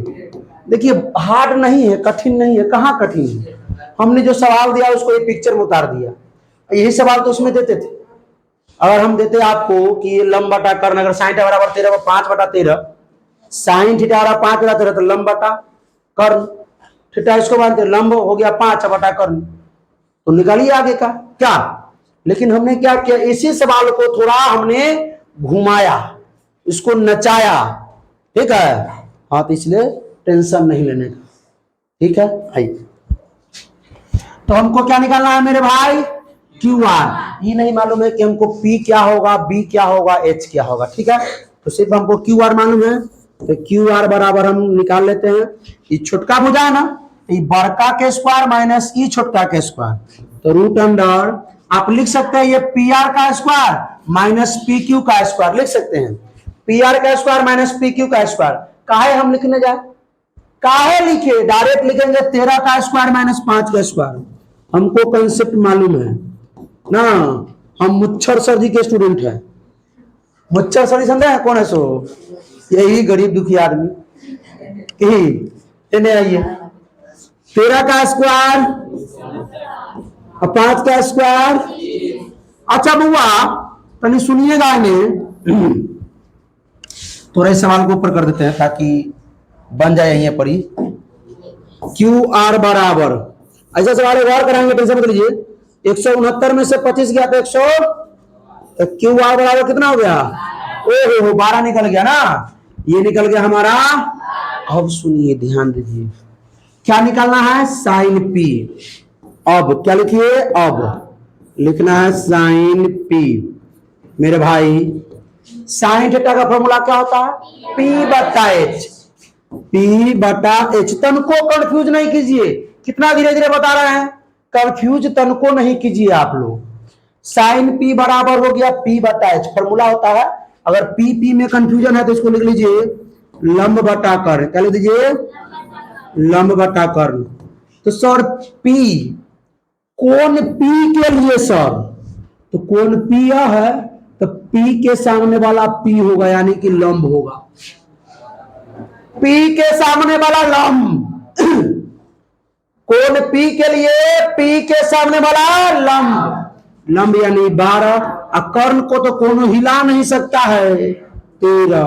देखिए हार्ड नहीं है, कठिन नहीं है, कहाँ कठिन है। हमने जो सवाल दिया उसको एक पिक्चर में उतार दिया, यही सवाल तो उसमें देते थे। अगर हम देते आपको कि ये लंब बटा कर्ण, अगर साइन थीटा बराबर 13 5 बटा 13, साइन थीटा बराबर 5 बटा 13 तो लंब बटा कर्ण, थीटा इसको मानते लंब हो गया 5 बटा कर्ण, तो निकालिए आगे का क्या। लेकिन हमने क्या किया, इसी सवाल को थोड़ा हमने घुमाया, इसको नचाया, ठीक है। हाँ तो इसलिए टेंशन नहीं लेने का, ठीक है। आइए तो हमको क्या निकालना है मेरे भाई, क्यू आर। ये नहीं मालूम है कि हमको पी क्या होगा, बी क्या होगा, एच क्या होगा, ठीक है। तो सिर्फ हमको क्यू आर मालूम है, तो क्यू आर बराबर हम निकाल लेते हैं। ये छोटका भुजा है ना, ये बड़का के स्क्वायर माइनस ई छोटका के स्क्वायर, तो रूट अंडर आप लिख सकते हैं ये पी आर का स्क्वायर माइनस पी क्यू का स्क्वायर लिख सकते हैं। पी आर का स्क्वायर माइनस पी क्यू का स्क्वायर काहे हम लिखने जाए, काहे लिखे, डायरेक्ट लिखेंगे 13 का स्क्वायर माइनस 5 का स्क्वायर। हमको कंसेप्ट मालूम है ना, हम मुच्छर सर जी के स्टूडेंट हैं। मुच्छर सर जी समझे कौन है, सो यही गरीब दुखी आदमी, यही आइए 13 का स्क्वायर और 5 का स्क्वायर। अच्छा बुआ तनी सुनिएगा इन्हें, थोड़ा इस सवाल को ऊपर कर देते हैं ताकि बन जाए यहीं पर ही। क्यू आर बराबर, ऐसा सवाल गौर कराएंगे, टेंशन मत लीजिए। 169 में से 25 गया तो 100, तो क्यू आर बराबर कितना हो गया, ओहो 12 निकल गया ना, ये निकल गया हमारा। अब सुनिए ध्यान दीजिए, क्या निकालना है, साइन पी। अब क्या लिखिए, अब लिखना है साइन पी। मेरे भाई साइन थीटा का फॉर्मूला क्या होता है, पी बटा एच, पी बटा एच। तन को कंफ्यूज नहीं कीजिए, कितना धीरे धीरे बता रहे हैं, कंफ्यूज तन को नहीं कीजिए आप लोग। साइन पी बराबर हो गया पी बटा एच, फॉर्मूला होता है। अगर पी पी में कंफ्यूजन है तो इसको लिख लीजिए लंब बटा कर्ण, क्या लिख दीजिए, लंब बटा कर्ण। तो सर पी कोण पी के लिए सर, तो कोण पी यह है, तो पी के सामने वाला पी होगा यानी कि लंब होगा, पी के सामने वाला लंब। कोण पी के लिए पी के सामने वाला लंब, लंब यानी 12, और कर्ण को तो कोनो हिला नहीं सकता है 13।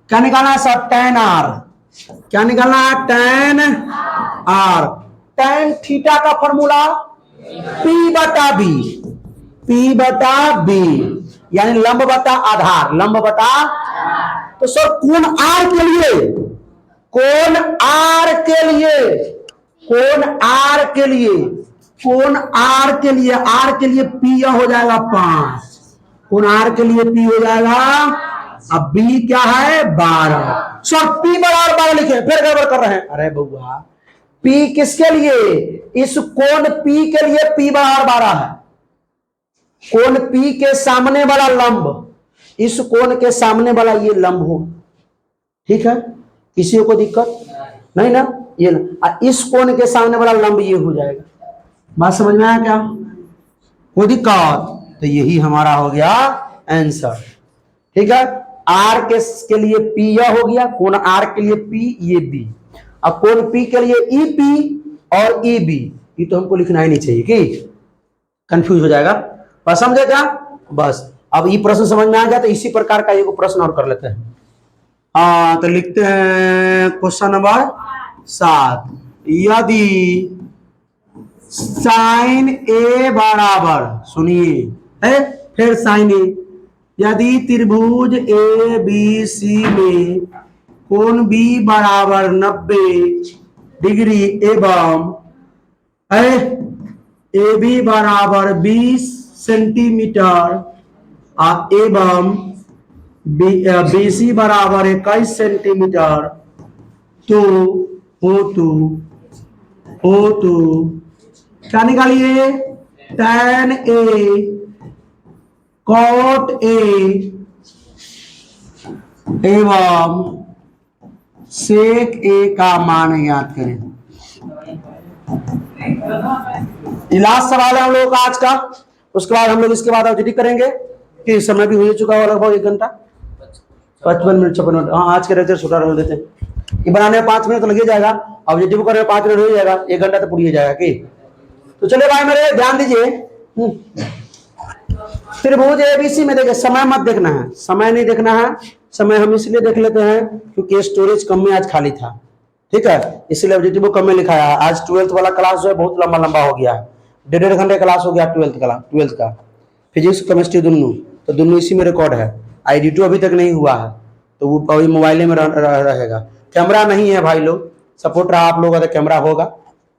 क्या निकालना है सर, tan आर, क्या निकालना है, tan आर। tan थीटा का फॉर्मूला P बटा B, P बटा B यानी लंब बटा आधार, लंब बटा। तो सर कोण आर के लिए, कोण आर के लिए, कोण आर के लिए, कोण आर के लिए, आर के लिए P यह हो जाएगा 5, कोण आर के लिए P हो जाएगा, अब B क्या है 12। सर P बराबर 12 लिखे, फिर गड़बड़ कर रहे हैं। अरे बउआ P किसके लिए, इस कोण P के लिए P बराबर 12 है, कोण P के सामने वाला लंब, इस कोण के सामने वाला ये लंब हो, ठीक है, किसी को दिक्कत नहीं ना, ये इस कोण के सामने वाला लंब ये हो जाएगा। बात समझ में आया क्या, कोई दिक्कत, तो यही हमारा हो गया आंसर, ठीक है। आर के लिए P यह हो गया, कोण आर के लिए P ये B, अब कोण P के लिए EP और EB, ये तो हमको लिखना ही नहीं चाहिए कि कंफ्यूज हो जाएगा। बस समझे क्या, बस अब ये प्रश्न समझ में आ गया तो इसी प्रकार का एक प्रश्न और कर लेते हैं। तो लिखते हैं क्वेश्चन नंबर 7, यदि साइन ए बराबर, सुनिए है फिर साइन ए, यदि त्रिभुज ए बी सी में कोण बी बराबर 90 डिग्री एवं है ए बी बराबर 20 सेंटीमीटर एवं बी सी बराबर 21 सेंटीमीटर, तो क्या निकालिए, tan ए cot ए एवं sec ए का मान ज्ञात करें। लास्ट सवाल है हम लोगों का आज का, उसके बाद हम लोग इसके बाद एडिटिंग करेंगे कि समय भी हो चुका है लगभग 1 घंटा। 55 मिनट 56 मिनट। हाँ, आज के लेक्चर छोटा रह देते हैं, ये बनाने में 5 मिनट तो लगे जाएगा, ऑब्जेक्टिव करने में 5 मिनट हो जाएगा, 1 घंटा तो पूरी हो जाएगा कि। तो चलिए भाई मेरे ध्यान दीजिए, त्रिभुज एबीसी में देखिए, समय मत देखना है, समय नहीं देखना है। समय हम इसलिए देख लेते हैं क्योंकि स्टोरेज कम में आज खाली था, ठीक है, इसलिए ऑब्जेक्टिव कम में लिखा है। आज 12th वाला क्लास जो है बहुत लंबा लंबा हो गया है, 1.5 घंटे क्लास हो गया 12th का फिजिक्स केमिस्ट्री दोनों, तो दोनों इसी में रिकॉर्ड है। ID2 अभी तक नहीं हुआ है, तो वो अभी मोबाइल में रहेगा। कैमरा नहीं है भाई लोग, सपोर्ट रहा आप लोगों का तो कैमरा होगा,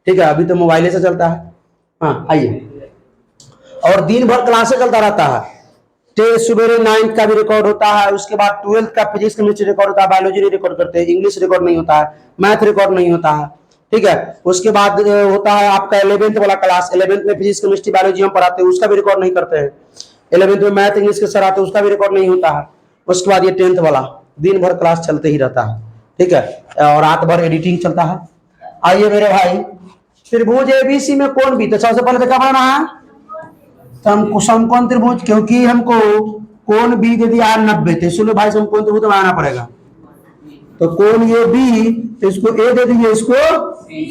ठीक है, अभी तो मोबाइल से चलता है। हाँ आइए, और दिन भर क्लासे चलता रहता है, सुबह 9th का भी रिकॉर्ड होता है, उसके बाद 12th का फिजिक्स केमिस्ट्री रिकॉर्ड होता है, बायोलॉजी रिकॉर्ड करते हैं, इंग्लिश रिकॉर्ड नहीं होता है, मैथ रिकॉर्ड नहीं होता है, ठीक है। उसके बाद होता है आपका 11th वाला क्लास, 11th में फिजिक्स केमिस्ट्री बायोलॉजी हम पढ़ाते हैं, उसका भी रिकॉर्ड नहीं करते हैं। 11th में मैथ इंग्लिश के सर आते हैं, उसका भी रिकॉर्ड नहीं होता है। उसके बाद ये 10th वाला दिन भर क्लास चलते ही रहता है, ठीक है, और रात भर एडिटिंग चलता है। आइए मेरे भाई, त्रिभुज एबीसी में कौन भी, तो सबसे पहले तो क्या बनाना है, समकोण त्रिभुज, क्योंकि हमको कोण बी दे दिया 90, तो इसलिए भाई समकोण त्रिभुज बनाना पड़ेगा। तो कोण ये बी, तो इसको ए दे दीजिए, इसको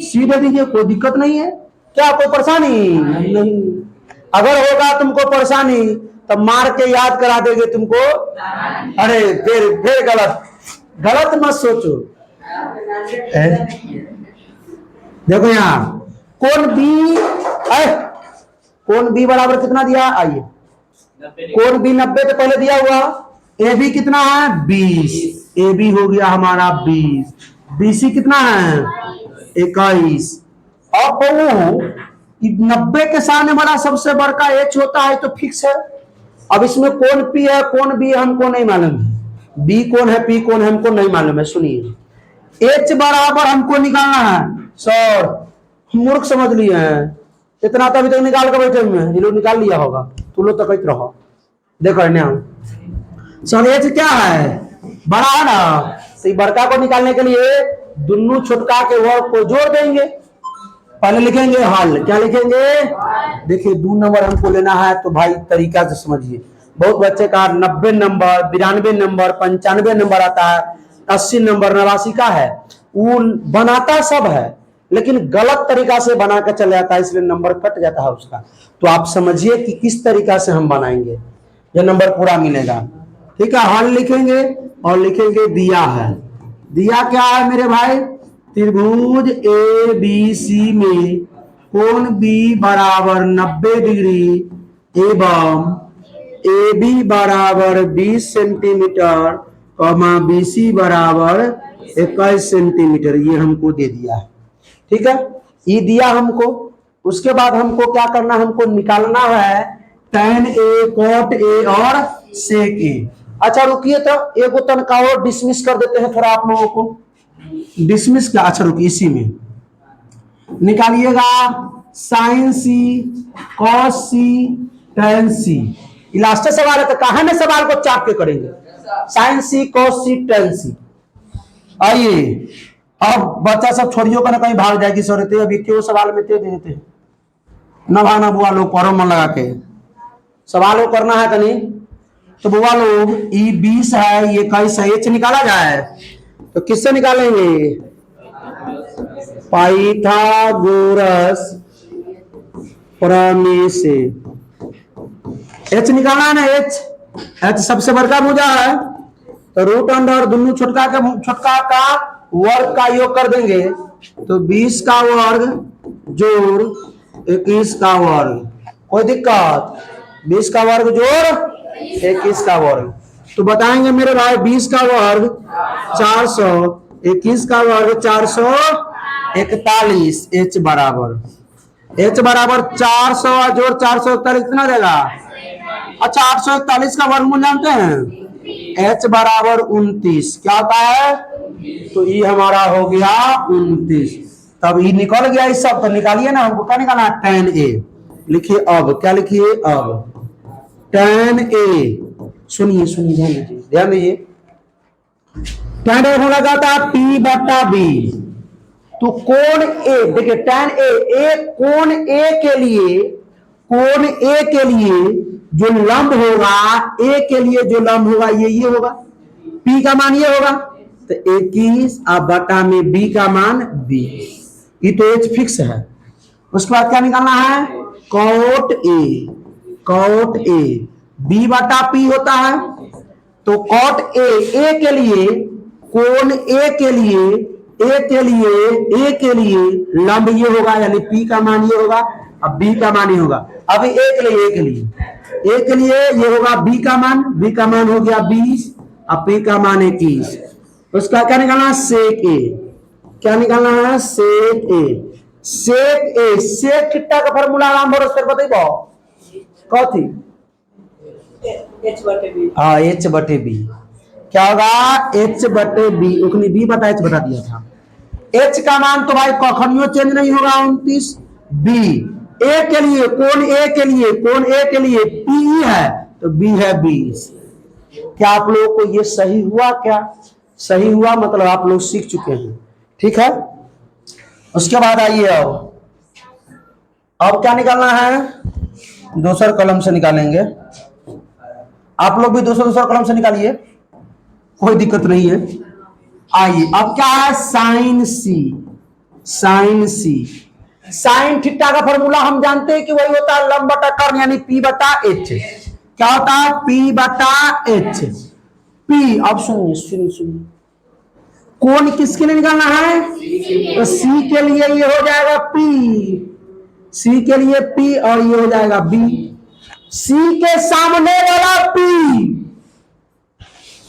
सी दे दीजिए, कोई दिक्कत नहीं है। क्या कोई परेशानी नहीं? अगर होगा तुमको परेशानी तब मार के याद करा देंगे तुमको। अरे फिर गलत मत सोचो। देखो यहाँ कोण बी, कोण बी बराबर कितना दिया, आइए, कोण बी 90 तो पहले दिया हुआ, ए बी कितना है 20, ए बी हो गया हमारा 20, बीसी कितना है 21। अब वो 90 के सामने वाला सबसे बड़का एच होता है तो फिक्स है। अब इसमें कौन पी है कौन बी हमको नहीं मालूम है, बी कौन है पी कौन है हमको नहीं मालूम है। सुनिए, एच बराबर हमको निकालना है। सर मूर्ख समझ लिए हैं, इतना तो अभी तक निकाल के बैठे हुए हैं, ये लोग निकाल लिया होगा, तू लोग तो कहते रहो। देखो सर एच क्या है, बड़ा है ना, तो बड़का को निकालने के लिए दोनों छोटका के वर्ग को जोड़ देंगे। पहले लिखेंगे हल, क्या लिखेंगे, देखिए 2 नंबर हमको लेना है, तो भाई तरीका से समझिए। बहुत बच्चे का 90 नंबर 92 नंबर 95 नंबर आता है, 80 नंबर 89 का है, वो बनाता सब है लेकिन गलत तरीका से बना के चले जाता है, इसलिए नंबर कट जाता है उसका। तो आप समझिए कि किस तरीका से हम बनाएंगे ये नंबर पूरा मिलेगा, ठीक है। हल लिखेंगे और लिखेंगे दिया है, दिया क्या है मेरे भाई, त्रिभुज ए बी सी में कोण बी बराबर 90 डिग्री एवं ए बी बराबर 20 सेंटीमीटर कॉमा बी सी बराबर 21 सेंटीमीटर, ये हमको दे दिया है, ठीक है, ये दिया हमको। उसके बाद हमको क्या करना, हमको निकालना है tan ए cot ए और sec ए। अच्छा रुकिए, तो एक तनका और डिसमिस कर देते हैं थोड़ा आप लोगों को, डिसमिस क्या, अच्छा रुकिए, इसी में निकालिएगा sin सी cos सी tan सी। लास्ट सवाल है तो कहां में सवाल को चाप के करेंगे, sin सी cos सी tan सी। आइए अब बच्चा सब छोड़ियो का ना कहीं भाग जाएगी, सर अभी क्यों सवाल में दे देते हैं ना, भाना बुआ लोग पढ़ो मन लगा के, सवाल वो करना है तनी। तो बुआ लोग ई 20 है, ये 21 है, एच निकाला जाए तो किससे निकालेंगे, पाइथागोरस प्रमेय से। एच निकालना है ना, एच सबसे बड़का भुजा है, तो रूट अंडर दोनों छोटका का वर्ग का योग कर देंगे, तो 20 का वर्ग जोड़ 21 का वर्ग, कोई दिक्कत, 20 का वर्ग जोड़ 21 का वर्ग। तो बताएंगे मेरे भाई 20 का वर्ग 400, 21 का वर्ग 441, एच बराबर 400 जोड़ 441 कितना देगा, अच्छा 841 का वर्गमूल जानते हैं, एच बराबर 29, क्या होता है, तो ये हमारा हो गया 29। तब ये निकल गया इस सब, तो निकालिए ना, हमको क्या निकालना है, tan ए। लिखिए अब, क्या लिखिए अब, tan ए, सुनिए ध्यान दीजिए, tan ए होना जाता है P बटा B। तो कोण ए, देखिए tan ए, कोण ए के लिए जो लंब होगा, ए के लिए जो लंब होगा ये होगा, पी का मान ये होगा तो 21 अब बटा में बी का मान 20, ये तो एच फिक्स है। उसके बाद क्या निकालना है, कॉट ए बी बटा पी होता है, तो कॉट ए के लिए कोण ए के लिए लंब ये होगा, यानी पी का मान ये होगा, अब बी का मान ये होगा। अभी ए के लिए ये होगा बी का मान हो गया 20, अब पी का मान 21। उसका क्या निकालना है, सेक ए, क्या निकालना है, सेक ए। सेक थीटा का फार्मूला राम भरोसे बताइबो कथी, हाँ एच बटे बी, क्या होगा एच बटे बी, उकनी बी बटा एच बता दिया था। एच का मान तो भाई कखनियों चेंज नहीं होगा 29, बी ए के लिए कोण ए के लिए पी है तो बी है 20। क्या आप लोगों को ये सही हुआ, क्या सही हुआ, मतलब आप लोग सीख चुके हैं, ठीक है। उसके बाद आइए अब क्या निकालना है, दूसर कलम से निकालेंगे, आप लोग भी दूसरा कलम से निकालिए, कोई दिक्कत नहीं है। आइए अब क्या है, साइन साइन थीटा का फॉर्मूला हम जानते हैं कि वही होता है लंब बटा कर्ण, यानी पी बटा एच। क्या होता है, पी बटा एच। पी अब सुनिए कौन किसके लिए निकालना है, तो सी के लिए ये हो जाएगा पी, सी के लिए पी और ये हो जाएगा बी। सी के सामने वाला पी,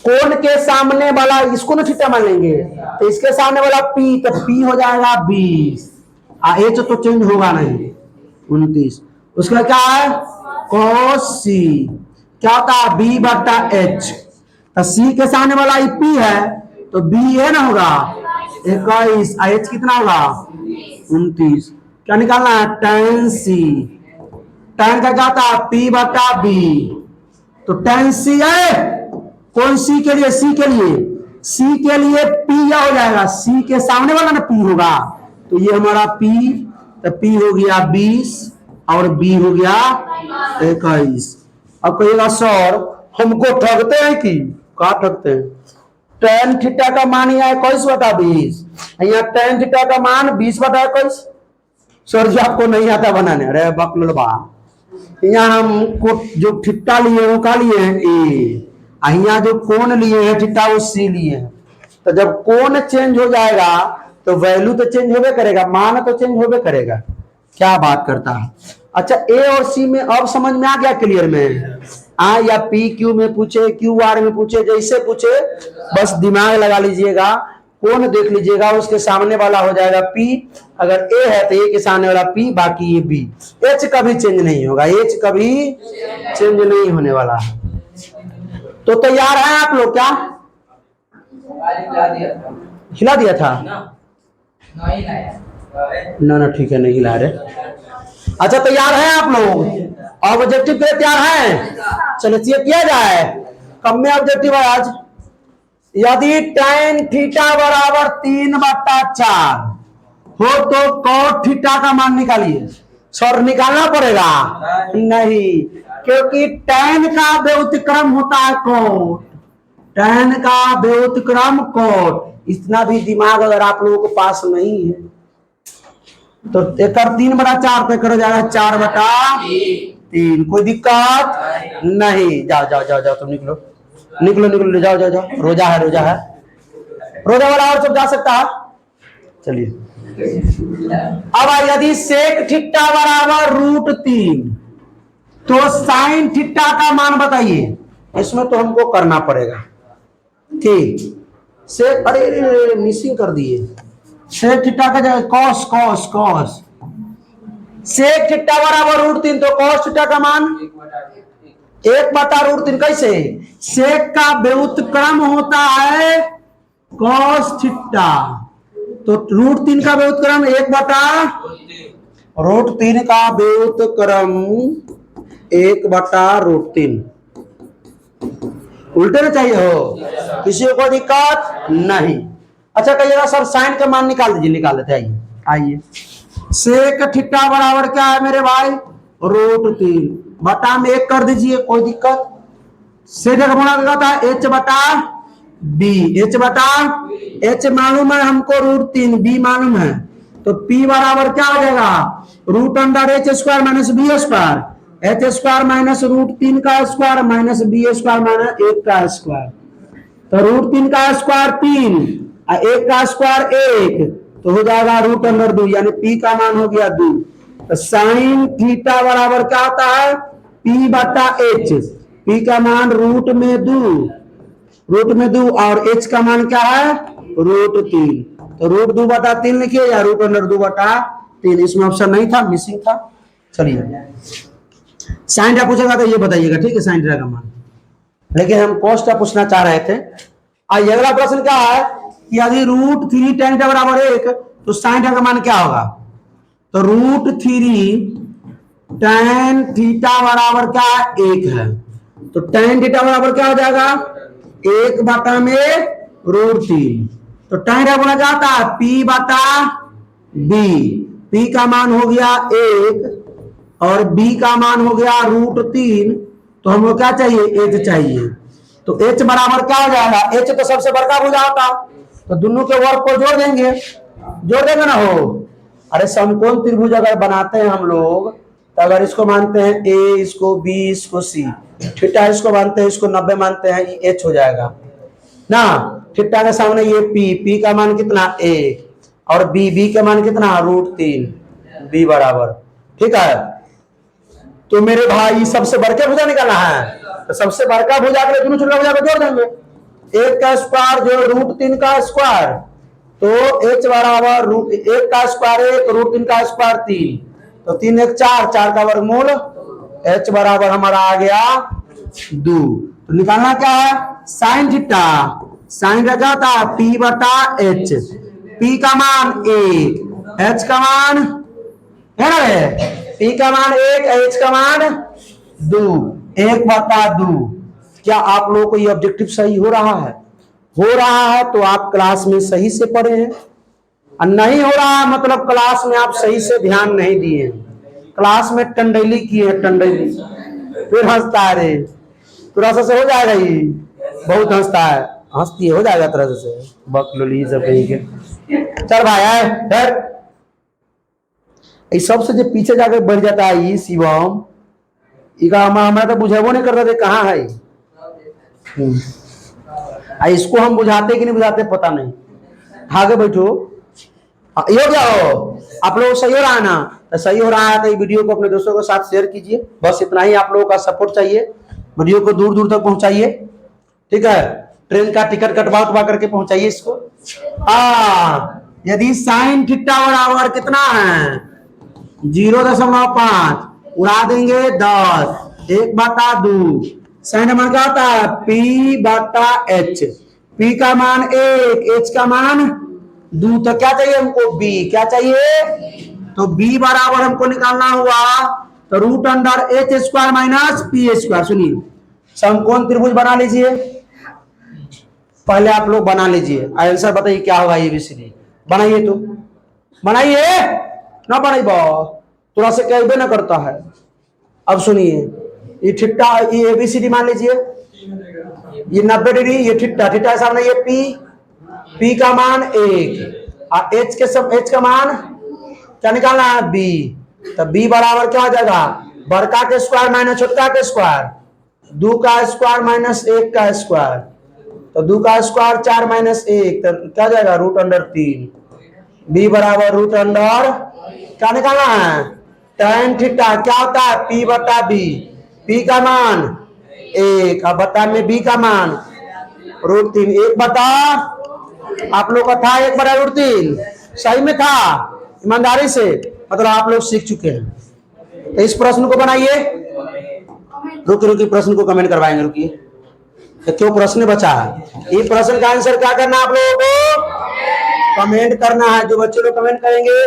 कोण के सामने वाला, इसको ना थीटा मान लेंगे, तो इसके सामने वाला पी, तो पी हो जाएगा 20, एच तो चेंज होगा नहीं 29। उसका क्या है, cos सी, क्या होता है बी बटा एच, तो सी के सामने वाला पी है तो बी है ना होगा 21, एच कितना होगा 29। क्या निकालना है, tan सी, tan का क्या था पी बटा बी, तो tan सी है कौन सी के लिए, सी के लिए पी या हो जाएगा, सी के सामने वाला ना पी होगा, तो ये हमारा पी, तो पी हो गया 20 और बी हो गया 21। अब कहिएगा सर हमको ठगते हैं कि क्या ठगते हैं, tan थीटा का मान यहाँ 21 बटा 20, यहाँ tan थीटा का मान 20 बटा 21। सर जी आपको नहीं आता बनाने, अरे बकलबा, यहाँ हम जो थीटा लिए वो क्या लिए हैं ए, यहाँ जो कोण लिए हैं थीटा वो सी लिए हैं। तो जब कोण चेंज हो जाएगा तो वैल्यू तो चेंज होबे करेगा, मान तो चेंज होबे करेगा। क्या बात करता है। अच्छा ए और सी में अब समझ में आ गया क्लियर में, या पी क्यू में पूछे, क्यू आर में पूछे, जैसे पूछे बस दिमाग लगा लीजिएगा, कोण देख लीजिएगा, उसके सामने वाला हो जाएगा पी, अगर ए है तो ए के सामने वाला पी, बाकी ये बी। एच कभी चेंज नहीं होगा, एच कभी चेंज नहीं होने वाला है। तो तैयार है आप लोग, क्या हिला दिया था ना ठीक है, नहीं हिला रहे। अच्छा तैयार है आप लोग, ऑब्जेक्टिव के लिए तैयार है, चलिए चेक किया जाए। कम में ऑब्जेक्टिव है आज, यदि tan थीटा बराबर 3/4 हो तो cot थीटा का मान निकालिए। सर निकालना पड़ेगा नहीं, क्योंकि tan का व्युत्क्रम होता है cot, tan का व्युत्क्रम cot। इतना भी दिमाग अगर आप लोगों को पास नहीं है तो एक 3/4 पे करो जाएगा 4/3, कोई दिक्कत नहीं। जाओ तुम निकलो जाओ, रोजा है रोजा वाला और सब जा सकता है। चलिए अब यदि सेक थीटा बराबर √3 तो साइन थीटा का मान बताइए, इसमें तो हमको करना पड़ेगा ठीक से, अरे मिसिंग कर दिए, सेक थीटा का जाए कॉस, सेक थीटा बराबर √3 तो कॉस थीटा का मान 1/√3। कैसे, सेक का व्युत्क्रम होता है कॉस थीटा, तो √3 का व्युत्क्रम 1/√3 का व्युत्क्रम 1/√3, उल्टे ना चाहिए हो, किसी को दिक्कत नहीं। अच्छा कहिएगा सर साइन का मान निकाल दीजिए, निकाल लेते आइए। सेक थीटा बराबर क्या है मेरे भाई, √3 बटा में 1 कर दीजिए, कोई दिक्कत। सेक का गुणा होता है h बटा बी। एच बटा एच मालूम है हमको √3, बी मालूम है, तो पी बराबर क्या हो जाएगा √(h²) minus B square, h² minus √3 का square minus B square minus 1 का स्क्वायर। तो √3 का स्क्वायर 3 और 1 का स्क्वायर 1, तो हो जाएगा √2, यानी पी का मान हो गया 2। तो साइन थीटा बराबर क्या होता है पी बटा एच। पी का मान √2 और एच का मान क्या है √3। तो √2 बटा 3 लिखिए या √2 बटा 3। इसमें ऑप्शन नहीं था, मिसिंग था। चलिए साइन थीटा पूछेगा तो ये बताइएगा, ठीक है, साइन थीटा का मान। लेकिन हम कॉस का पूछना चाह रहे थे। आइए अगला प्रश्न क्या है कि यदि √3 tan थीटा बराबर 1 तो साइन थीटा का मान क्या होगा। तो √3 tan थीटा बराबर क्या 1 है, तो tan थीटा बराबर क्या हो जाएगा 1 बटा में √3। तो tan थीटा बोला जाता है P बटा B। P का मान हो गया 1 और B का मान हो गया √3। तो हमको क्या चाहिए H चाहिए। तो H बराबर क्या हो जाएगा, H तो सबसे बड़का भुजा होता, तो दोनों के वर्ग को जोड़ देंगे ना हो। अरे समकोण त्रिभुज अगर बनाते हैं हम लोग, तो अगर इसको मानते हैं A, इसको B, इसको C, थीटा इसको मानते हैं, इसको 90 मानते हैं, ये H हो जाएगा ना। थीटा के सामने ये P का मान कितना 1 और B का मान कितना √3, B बराबर, ठीक है। तो मेरे भाई सबसे बड़का भुजा निकालना है, तो सबसे बड़का भुजा के लिए दोनों छोटा भुजा को जोड़ देंगे। 1 का स्क्वायर जो √3 का स्क्वायर, तो H बराबर 1 का स्क्वायर 1, √3 का स्क्वायर 3, तो 3 1 4, 4 का वर्गमूल, H बराबर हमारा आ गया 2। तो निकालना क्या है साइन थीटा। साइन रखा था P बटा H। P का मान 1, H का मान है ना, P का मान 1, H का मान 2, 1 बटा 2। क्या आप लोगों को ये ऑब्जेक्टिव सही हो रहा है? हो रहा है तो आप क्लास में सही से पढ़े हैं, और नहीं हो रहा है मतलब क्लास में आप सही से ध्यान नहीं दिए, क्लास में टंडैली किए हैं, टंडैली। फिर हंसता है, रे थोड़ा सा से हो जाएगा, ये बहुत हंसता है, हंसती है, हो जाएगा तरह से बकलोली सब कहीं के। चल भाई है सबसे जो पीछे जाकर बढ़ जाता है ये शिवम, हमारा तो बुझेबो नहीं करता थे कहाँ है। इसको हम बुझाते कि नहीं बुझाते पता नहीं। आगे बैठो, ये क्या हो आप लोग सही हो रहा है ना, तो सही हो रहा है तो वीडियो को अपने दोस्तों के साथ शेयर कीजिए। बस इतना ही आप लोगों का सपोर्ट चाहिए, वीडियो को दूर दूर तक पहुंचाइए, ठीक है। ट्रेन का टिकट कटवा करके पहुंचाइए इसको। यदि साइन थीटा बराबर कितना है 0.5, उड़ा देंगे 10, 1 बटा 2। साइन मान क्या होता है P बटा H। P का मान 1, H का मान 2, तो क्या चाहिए हमको B, क्या चाहिए, तो B बराबर हमको निकालना हुआ तो √(h² माइनस P²। सुनिए समकोण त्रिभुज बना लीजिए, पहले आप लोग बना लीजिए, आंसर बताइए क्या होगा। ABCD बनाइए, तो बनाइए ना, बनाइए थोड़ा से कहबे ना करता है। अब सुनिए ये थीटा, ये ABCD मान लीजिए, ये 90 डिग्री, ये थीटा, थीटा सामने ये P का मान 1 और H का मान क्या निकालना है B। तो B बराबर क्या हो जाएगा बड़का के स्क्वायर माइनस छोटका के स्क्वायर, 2 का स्क्वायर माइनस 1 का स्क्वायर, तो 2 का स्क्वायर 4 माइनस 1, तो क्या जाएगा √3। B बराबर √, क्या निकालना है tan थीटा, क्या होता है P बटा B। P का मान 1 और बटा में B का मान √3। 1 बटा आप लोग का था 1 बटा √3, सही में था, ईमानदारी से, मतलब आप लोग सीख चुके हैं। तो इस प्रश्न को बनाइए, रुकिए प्रश्न को कमेंट करवाएंगे, रुकिए तो क्यों प्रश्न बचा है। ये प्रश्न का आंसर क्या करना है आप लोगों को कमेंट करना है। जो बच्चे लोग कमेंट करेंगे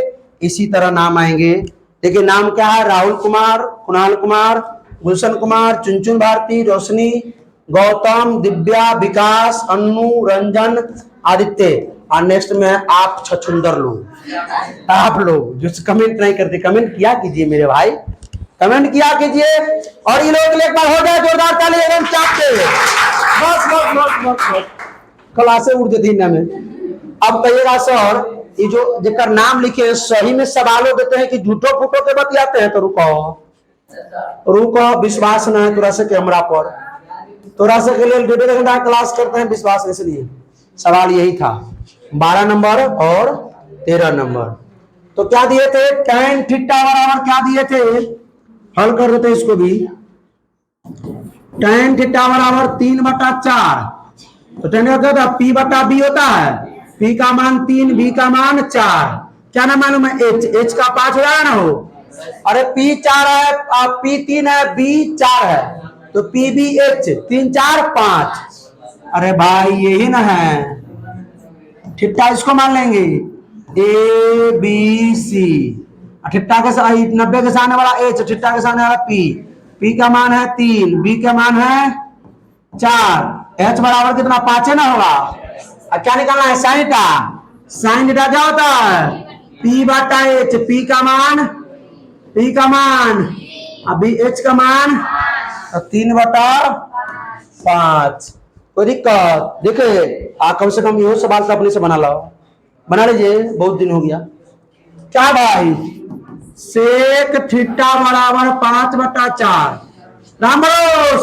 इसी तरह नाम आएंगे। देखिए नाम क्या है, राहुल कुमार, कुणाल कुमार, गुलशन कुमार, चुनचुन भारती, रोशनी, गौतम, दिव्या, विकास, अन्नू, रंजन, आदित्य, और नेक्स्ट में आप छछुंदर लोग। आप लोग जो कमेंट नहीं करते कमेंट किया कीजिए मेरे भाई, कमेंट किया कीजिए। और ये लोग एक बार हो जाए जोरदार ताली एकदम चाप के, बस बस बस बस बस। क्लासे उड़ जाती इन्ना में। अब कहिएगा सर ये जो जिनका नाम लिखे सही में सवालों देते हैं कि झूठो फूटो के बतियाते हैं, तो रुको विश्वास न है तोरा से कैमरा पर, तोरा से के लिए 1.5 घंटा क्लास करते हैं विश्वास, इसलिए सवाल यही था 12 नंबर और 13 नंबर। तो क्या दिए थे, tan थीटा बराबर क्या दिए थे, हल कर देते इसको भी। tan थीटा बराबर 3/4, तो tan क्या होता है, p बटा b होता है, p का मान 3, b का मान 4, क्या ना मालूम है h का 5 हो जाएगा ना हो, अरे p 4 है, p 3 है, b 4 है, तो p b h 3 4 5, अरे भाई यही ना है, ठिट्टा इसको मान लेंगे ए बी सी, ठिट्टा के 90 के सामने वाला एच, ठिट्टा के सामने वाला पी, पी का मान है 3, बी का मान है 4, एच बराबर कितना 5 है ना होगा। अब क्या निकालना है, साइन थीटा, साइन थीटा क्या होता है, पी बटा एच, पी का मान अभी एच का मान 3/5। कोई दिक्कत, देखिए कम से कम ये सवाल तो अपने से बना लीजिए, बहुत दिन हो गया। क्या भाई, सेक थीटा बराबर 5/4, रामबरोस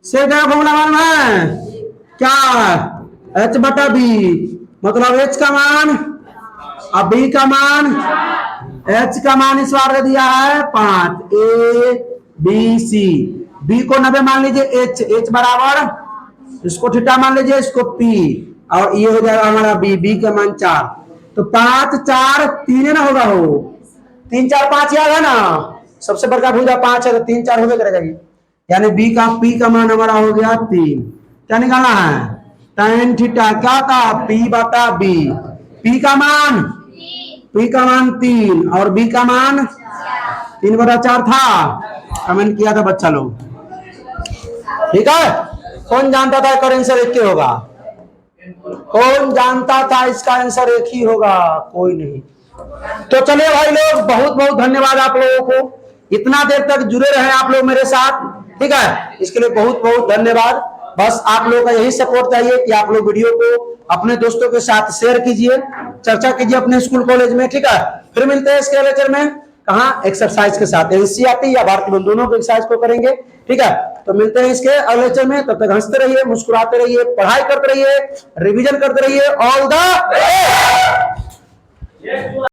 सेक का फॉर्मूला मालूम है क्या, एच बटा बी, मतलब एच का मान अब बी का मान, एच का मान इस बार दिया है 5, ए बी सी, बी को 90 मान लीजिए, एच, एच बराबर इसको थीटा मान लीजिए, इसको पी, और ये हो जाएगा हमारा बी, बी का मान 4, तो 5 4 3 ना होगा, हो 3 4 5 याद है ना, सबसे बड़का भुजा 5 है, तो 3 4 होगा करेगा, यानी बी का पी का मान हमारा हो गया 3। क्या निकालना है, tan थीटा क्या था, p बटा b, p का मान 3 और b का मान 3/4 था, कमेंट किया था बच्चा लोग, ठीक है। कौन जानता था इसका आंसर एक ही होगा, कौन जानता था इसका आंसर एक ही होगा, कोई नहीं। तो चलिए भाई लोग, बहुत बहुत धन्यवाद आप लोगों को, इतना देर तक जुड़े रहे आप लोग मेरे साथ, ठीक है, इसके लिए बहुत बहुत धन्यवाद। बस आप लोगों का यही सपोर्ट चाहिए कि आप लोग वीडियो को अपने दोस्तों के साथ शेयर कीजिए, चर्चा कीजिए अपने स्कूल कॉलेज में, ठीक है। फिर मिलते हैं इसके लेक्चर में, कहाँ, एक्सरसाइज के साथ, एनसीईआरटी या भारतीय बंधु दोनों के एक्सरसाइज को करेंगे, ठीक है। तो मिलते हैं इसके अगले लेक्चर में, तब तक हंसते रहिए, मुस्कुराते रहिए, पढ़ाई करते रहिए, रिवीजन करते रहिए, ऑल द